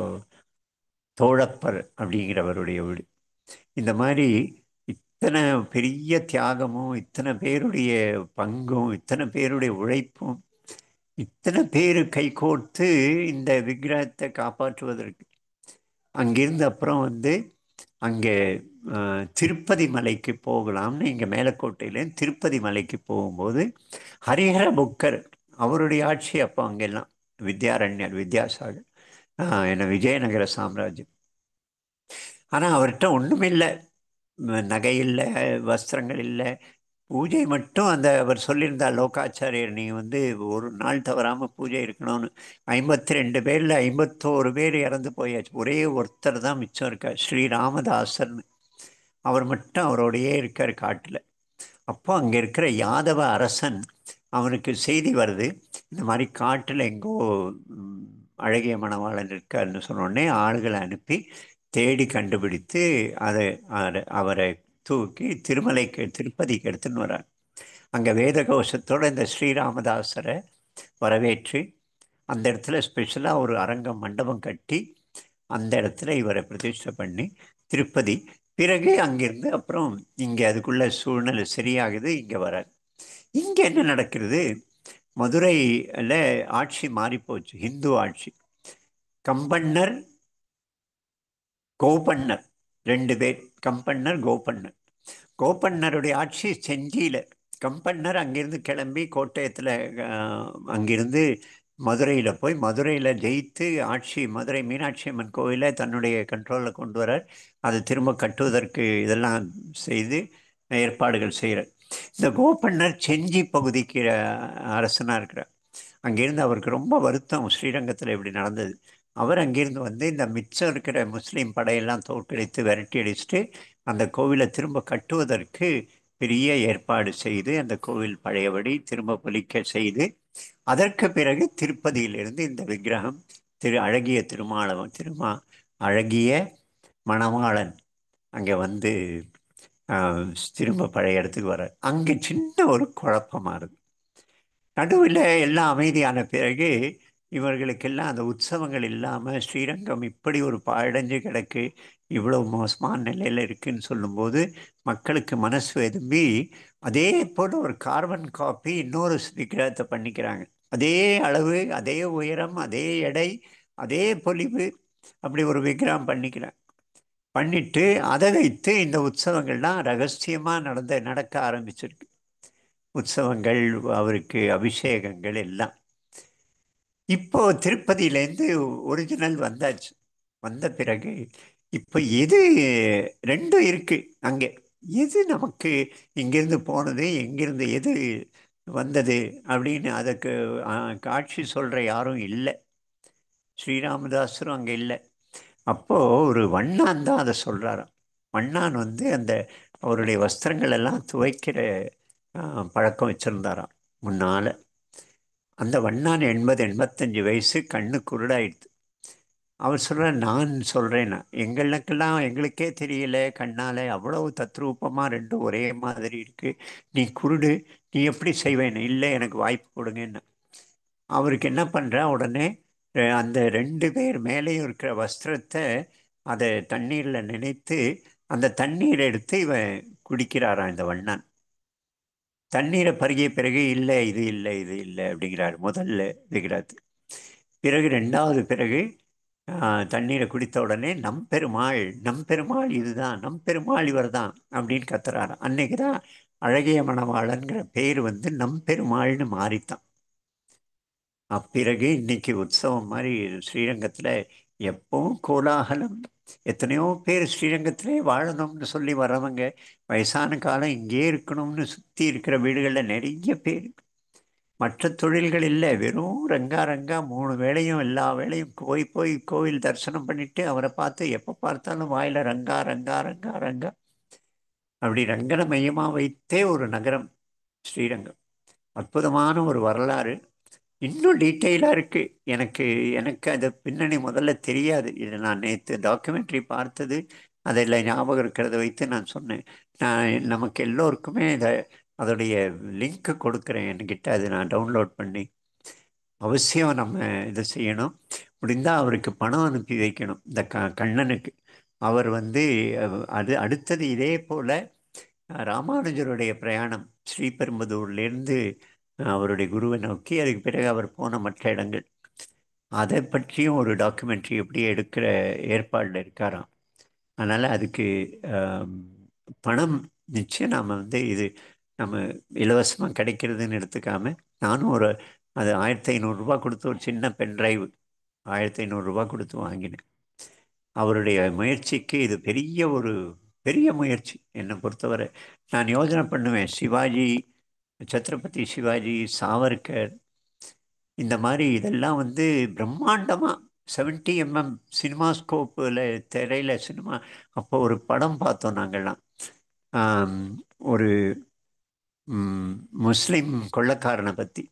தோழப்பர் அப்படிங்கிறவருடைய வீடு. இந்த மாதிரி இத்தனை பெரிய தியாகமும், இத்தனை பேருடைய பங்கும், இத்தனை பேருடைய உழைப்பும், இத்தனை பேர் கைகோர்த்து இந்த விக்கிரகத்தை காப்பாற்றுவதற்கு. அங்கிருந்து அப்புறம் வந்து அங்கே திருப்பதி மலைக்கு போகலாம்னு இங்கே மேலக்கோட்டையிலேருந்து திருப்பதி மலைக்கு போகும்போது ஹரிஹர புக்கர் அவருடைய ஆட்சி அப்போ அங்கெல்லாம் வித்யாரண்யர் வித்யாசாகர் என்ன விஜயநகர சாம்ராஜ்யம். ஆனால் அவர்கிட்ட ஒன்றும் இல்லை, நகை இல்லை, வஸ்திரங்கள் இல்லை. பூஜை மட்டும் அந்த அவர் சொல்லியிருந்தார் லோகாச்சாரியர், நீ வந்து ஒரு நாள் தவறாமல் பூஜை இருக்கணும்னு. 52 பேரில் 51 பேர் இறந்து போயாச்சு. ஒரே ஒருத்தர் தான் மிச்சம் இருக்கார், ஸ்ரீராமதாசர்னு. அவர் மட்டும் அவரோடையே இருக்கார் காட்டில். அப்போ அங்கே இருக்கிற யாதவ அரசன் அவனுக்கு செய்தி வருது, இந்த மாதிரி காட்டில் எங்கோ ம், அழகிய மணவாளன் இருக்காருன்னு சொன்னோடனே ஆளுகளை அனுப்பி தேடி கண்டுபிடித்து அதை அவரை தூக்கி திருப்பதிக்கு எடுத்துன்னு வர்றார். அங்கே வேத கோஷத்தோட இந்த ஸ்ரீராமதாசரை வரவேற்று அந்த இடத்துல ஸ்பெஷலாக ஒரு அரங்கம் மண்டபம் கட்டி அந்த இடத்துல இவரை பிரதிஷ்டை பண்ணி திருப்பதி. பிறகு அங்கிருந்து அப்புறம் இங்கே அதுக்குள்ள சூழ்நிலை சரியாகுது, இங்கே வரார். இங்கே என்ன நடக்கிறது? மதுரையில் ஆட்சி மாறிப்போச்சு, ஹிந்து ஆட்சி. கம்பண்ணர், கோபண்ணர், 2 பேர், கம்பண்ணர் கோபண்ணர். கோபண்ணருடைய ஆட்சி செஞ்சியில். கம்பண்ணர் அங்கிருந்து கிளம்பி கோட்டயத்தில் அங்கிருந்து மதுரையில் போய் மதுரையில் ஜெயித்து ஆட்சி, மதுரை மீனாட்சி அம்மன் கோவிலை தன்னுடைய கண்ட்ரோலில் கொண்டு வரார். அதை திரும்ப கட்டுவதற்கு இதெல்லாம் செய்து ஏற்பாடுகள் செய்கிறார். இந்த கோபண்ணர் செஞ்சி பகுதிக்கு அரசனாக இருக்கிறார். அங்கேருந்து அவருக்கு ரொம்ப வருத்தம், ஸ்ரீரங்கத்தில் இப்படி நடந்தது. அவர் அங்கேருந்து வந்து இந்த மிச்சம் இருக்கிற முஸ்லீம் படையெல்லாம் தோற்கடித்து விரட்டி அடிச்சுட்டு அந்த கோவிலை திரும்ப கட்டுவதற்கு பெரிய ஏற்பாடு செய்து அந்த கோவில் பழையபடி திரும்ப பொலிக்க செய்து, அதற்கு பிறகு திருப்பதியிலிருந்து இந்த விக்கிரகம் அழகிய அழகிய மணவாளன் அங்கே வந்து திரும்ப பழைய இடத்துக்கு வர. அங்கே சின்ன ஒரு குழப்பமா இருக்கு. நடுவில் எல்லாம் அமைதியான பிறகு இவர்களுக்கெல்லாம் அந்த உற்சவங்கள் இல்லாமல் ஸ்ரீரங்கம் இப்படி ஒரு பாழடைஞ்சு கிடக்கு, இவ்வளோ மோசமான நிலையில் இருக்குன்னு சொல்லும்போது மக்களுக்கு மனசு வெதும்பி அதே போல் ஒரு கார்பன் காப்பி இன்னொரு விக்கிரகத்தை பண்ணிக்கிறாங்க. அதே அளவு, அதே உயரம், அதே எடை, அதே பொலிவு, அப்படி ஒரு விக்கிரகம் பண்ணிக்கிறாங்க. பண்ணிட்டு அதை வைத்து இந்த உற்சவங்கள்லாம் ரகசியமாக நடக்க ஆரம்பிச்சிருக்கு. உற்சவங்கள், அவருக்கு அபிஷேகங்கள் எல்லாம். இப்போ திருப்பதியிலேருந்து ஒரிஜினல் வந்தாச்சு. வந்த பிறகு இப்போ எது ரெண்டும் இருக்கு அங்கே. எது நமக்கு இங்கிருந்து போனது, எங்கிருந்து எது வந்தது அப்படின்னு அதுக்கு காட்சி சொல்கிற யாரும் இல்லை. ஸ்ரீராமதாசரும் அங்கே இல்லை. அப்போது ஒரு வண்ணான் தான் அதை சொல்கிறாராம். வண்ணான் வந்து அந்த அவருடைய வஸ்திரங்கள் எல்லாம் துவைக்கிற பழக்கம் வச்சுருந்தாராம் முன்னால். அந்த வண்ணான் 80-85 வயசு, கண்ணு குருடாயிடுது. அவர் சொல்கிறார், நான் சொல்கிறேன்னா எங்களுக்கே தெரியல, கண்ணால் அவ்வளவு தத்ரூபமாக ரெண்டும் ஒரே மாதிரி இருக்குது, நீ குருடு, நீ எப்படி செய்வேன்னு. இல்லை, எனக்கு வாய்ப்பு கொடுங்கன்னு. அவருக்கு என்ன பண்ணுறா, உடனே அந்த 2 பேர் மேலேயும் இருக்கிற வஸ்திரத்தை அதை தண்ணீரில் நினைத்து அந்த தண்ணீரை எடுத்து இவன் குடிக்கிறாராம் இந்த வண்ணான். தண்ணீரை பருகிய பிறகு இல்லை, இது இல்லை, இது இல்லை அப்படிங்கிறார் முதல்ல விக்கிறாத்து. பிறகு 2வது பிறகு தண்ணீரை குடித்த உடனே நம் பெருமாள், நம் பெருமாள் இதுதான், நம் பெருமாள் இவர் தான் அப்படின்னு கத்துறாரு. அன்னைக்கு தான் அழகிய மணவாளன்கிற பேர் வந்து நம் பெருமாள்னு மாறித்தான். அப்பிறகு இன்னைக்கு உற்சவம் மாதிரி ஸ்ரீரங்கத்தில் எப்பவும் கோலாகலம். எத்தனையோ பேர் ஸ்ரீரங்கத்திலே வாழணும்னு சொல்லி வர்றவங்க வயசான காலம் இங்கே இருக்கணும்னு சுற்றி இருக்கிற வீடுகளில் நிறைய பேர். மற்ற தொழில்கள் இல்லை, வெறும் ரங்கா ரங்கா 3 வேளையும் எல்லா வேளையும் போய் கோவில் தரிசனம் பண்ணிட்டு அவரை பார்த்து எப்போ பார்த்தாலும் வாயில் ரங்கா ரங்கா ரங்கா ரங்கா. அப்படி ரங்கனை மையமாக வைத்தே ஒரு நகரம் ஸ்ரீரங்கம். அற்புதமான ஒரு வரலாறு. இன்னும் டீட்டெயிலாக இருக்குது. எனக்கு அது பின்னணி முதல்ல தெரியாது. இதை நான் நேற்று டாக்குமெண்ட்ரி பார்த்தது, அதில் ஞாபகம் இருக்கிறத வைத்து நான் சொன்னேன். நமக்கு எல்லோருக்குமே அதோடைய லிங்க்கு கொடுக்குறேன் என்கிட்ட, அது நான் டவுன்லோட் பண்ணி. அவசியம் நம்ம இதை செய்யணும். முடிந்தால் அவருக்கு பணம் அனுப்பி வைக்கணும் இந்த கண்ணனுக்கு. அவர் வந்து அது அடுத்தது இதே போல் ராமானுஜருடைய பிரயாணம் ஸ்ரீபெரும்புதூர்லேருந்து அவருடைய குருவை நோக்கி, அதுக்கு பிறகு அவர் போன மற்ற இடங்கள், அதை பற்றியும் ஒரு டாக்குமெண்ட்ரி எப்படி எடுக்கிற ஏற்பாடில் இருக்காராம். அதனால் அதுக்கு ஆம், பணம் நிச்சயம் நாம் வந்து இது நம்ம இலவசமாக கிடைக்கிறதுன்னு எடுத்துக்காம, நானும் அது 1500 கொடுத்து ஒரு சின்ன பென்ட்ரைவ் 1500 கொடுத்து வாங்கினேன். அவருடைய முயற்சிக்கு இது பெரிய முயற்சி என்னை பொறுத்தவரை. நான் யோசனை பண்ணுவேன், சிவாஜி, சத்ரபதி சிவாஜி, சாவர்கர், இந்த மாதிரி இதெல்லாம் வந்து பிரம்மாண்டமாக 70 mm சினிமா ஸ்கோப்பில் திரையில் சினிமா. அப்போ ஒரு படம் பார்த்தோம் நாங்கள்லாம். ஆம், ஒரு முஸ்லீம் கொள்ளக்காரனை பற்றி,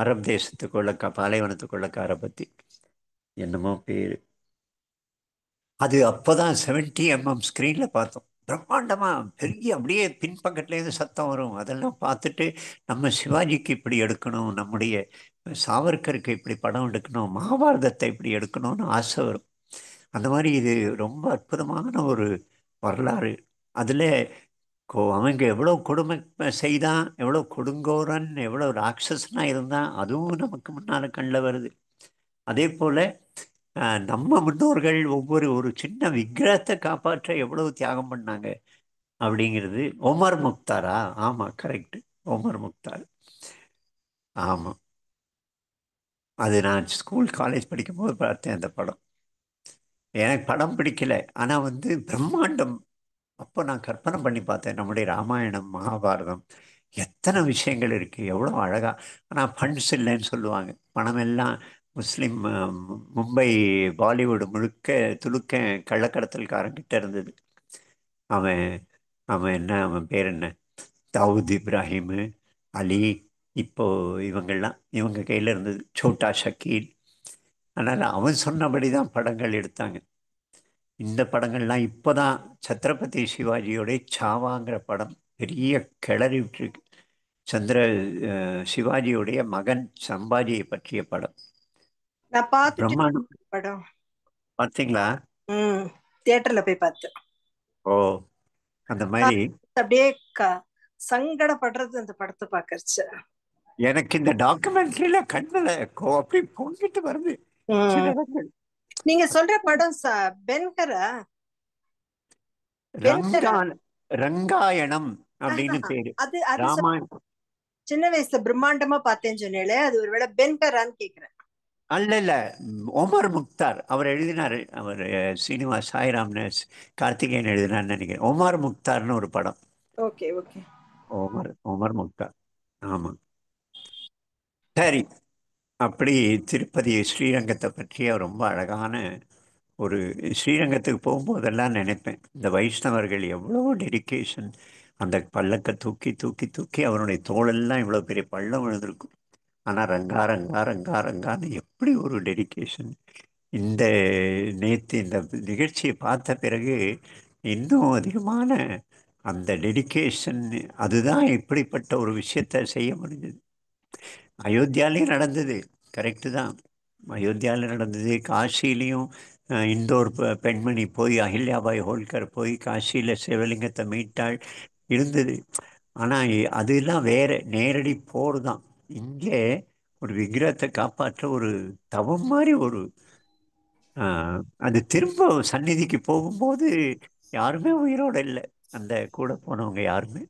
அரப் தேசத்து பாலைவனத்து கொள்ளக்காரை பற்றி, என்னமோ பேர். அது அப்போதான் 70 mm ஸ்க்ரீனில் பார்த்தோம். பிரம்மாண்டமாக பெரிய, அப்படியே பின்பக்கத்துலேருந்து சத்தம் வரும். அதெல்லாம் பார்த்துட்டு நம்ம சிவாஜிக்கு இப்படி எடுக்கணும், நம்முடைய சாவர்கருக்கு இப்படி படம் எடுக்கணும், மகாபாரதத்தை இப்படி எடுக்கணும்னு ஆசை வரும். அந்த மாதிரி இது ரொம்ப அற்புதமான ஒரு வரலாறு. அதில் அவங்க எவ்வளோ கொடுமை செய்தான், எவ்வளோ கொடுங்கோரன், எவ்வளோ ராட்சசனா இருந்தான், அதுவும் நமக்கு முன்னால் கண்ணில் வருது. அதே போல் நம்ம முன்னோர்கள் ஒரு சின்ன விக்கிரகத்தை காப்பாற்ற எவ்வளவு தியாகம் பண்ணாங்க அப்படிங்கிறது. ஒமர் முக்தாரா? ஆமாம், கரெக்டு, ஒமர் முக்தார். ஆமாம், அது நான் ஸ்கூல் காலேஜ் படிக்கும்போது பார்த்தேன் அந்த படம். எனக்கு படம் பிடிக்கல, ஆனால் வந்து பிரம்மாண்டம். அப்போ நான் கற்பனை பண்ணி பார்த்தேன், நம்முடைய ராமாயணம், மகாபாரதம், எத்தனை விஷயங்கள் இருக்குது, எவ்வளோ அழகா. ஆனால் ஃபண்ட்ஸ் இல்லைன்னு சொல்லுவாங்க. பணம் எல்லாம் முஸ்லீம் மும்பை பாலிவுட் முழுக்க துலுக்க கள்ளக்கடத்தல்காரங்கிட்ட இருந்தது. அவன் அவன் பேர் என்ன, தாவூத் இப்ராஹிமு, அலி, இப்போ இவங்க கையில் இருந்தது, சோட்டா ஷக்கீல். அதனால் அவன் சொன்னபடி தான் படங்கள் எடுத்தாங்க. இந்த படங்கள்லாம் இப்போதான் சத்ரபதி சிவாஜியோடைய சாவாங்கிற படம் பெரிய கிளறி விட்டுருக்கு. சிவாஜியுடைய மகன் சம்பாஜியை பற்றிய படம் நான் பார்த்துட்டேன் பிரம்மாண்டம். படம். பார்த்தீங்களா? தியேட்டர்ல போய் பார்த்தேன். ஓ, அந்த மாதிரி அப்படியே சங்கடப்படுறது அந்த படத்தை பார்க்கறச்சு. எனக்கு இந்த டாக்குமெண்ட்ரியில கண்ணுல அப்படி பொங்கிட்டு வருது சில இடங்கள். நீங்க சொல்ற படம் பென்கரா? ரங்காயணம் அப்படின்னு பேரு. அது சின்ன வயசுல பிரம்மாண்டமா பார்த்தேன்னு சொன்னேன். அது ஒருவேளை பென்கரான்னு கேக்குறேன். அல்ல, ஒமர் முக்தார் அவர் எழுதினாரு. அவர் சீனிவாஸ் சாய்ராம் கார்த்திகேயன் எழுதினார்னு நினைக்கிறேன். ஒமர் முக்தார்னு ஒரு படம். Okay okay. ஒமர் முக்தார். ஆமா, சரி. அப்படி திருப்பதி ஸ்ரீரங்கத்தை பற்றிய ரொம்ப அழகான ஒரு, ஸ்ரீரங்கத்துக்கு போகும்போதெல்லாம் நினைப்பேன், இந்த வைஷ்ணவர்கள் எவ்வளோ டெடிக்கேஷன். அந்த பல்லக்கை தூக்கி தூக்கி தூக்கி அவருடைய தோளெல்லாம் இவ்வளோ பெரிய பள்ளம் விழுந்திருக்கும். ஆனால் ரங்கா ரங்கா ரங்கா ரங்கான்னு எப்படி ஒரு டெடிக்கேஷன். நேற்று இந்த நிகழ்ச்சியை பார்த்த பிறகு இன்னும் அதிகமான அந்த டெடிக்கேஷன். அதுதான் இப்படிப்பட்ட ஒரு விஷயத்தை செய்ய முடிஞ்சது. அயோத்தியாலையும் நடந்தது, கரெக்டு தான். அயோத்தியாவில் நடந்தது, காசிலையும் இந்தோர் பெண்மணி போய், அஹில்யாபாய் ஹோல்கர் போய் காசியில் சிவலிங்கத்தை மீட்டாள், இருந்தது. ஆனால் அதெல்லாம் வேற, நேரடி போர் தான். இங்கே ஒரு விக்கிரகத்தை காப்பாற்ற ஒரு தவம் மாதிரி ஒரு அது திரும்ப சந்நிதிக்கு போகும்போது யாருமே உயிரோடு இல்லை. அந்த கூட போனவங்க யாருமே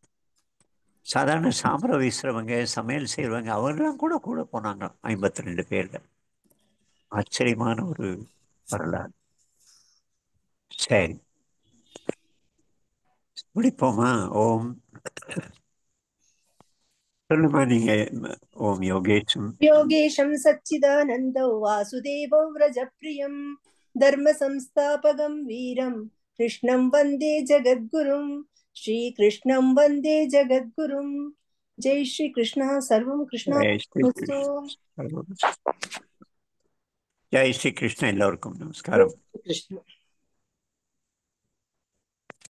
சாதாரண சாமரம் வீசுறவங்க, சமையல் செய்கிறவங்க, அவங்கெல்லாம் கூட போனாங்க. 52 பேர்ல. ஆச்சரியமான ஒரு வரலாறு. சரி, முடிப்போமா? ஓம். சொல்லுமா நீங்க. ஓம் யோகேஷம் யோகேஷம் சச்சிதானந்தோ வாசுதேவோ व्रजप्रियं धर्म संस्थापकं वीरं कृष्णं वन्दे जगद्गुरुं श्रीकृष्णं वन्दे जगद्गुरुं. जय श्री कृष्ण. सर्वं कृष्णार्पणमस्तु. ஜெய் ஸ்ரீ கிருஷ்ண. எல்லோருக்கும் நமஸ்காரம். कृष्ण.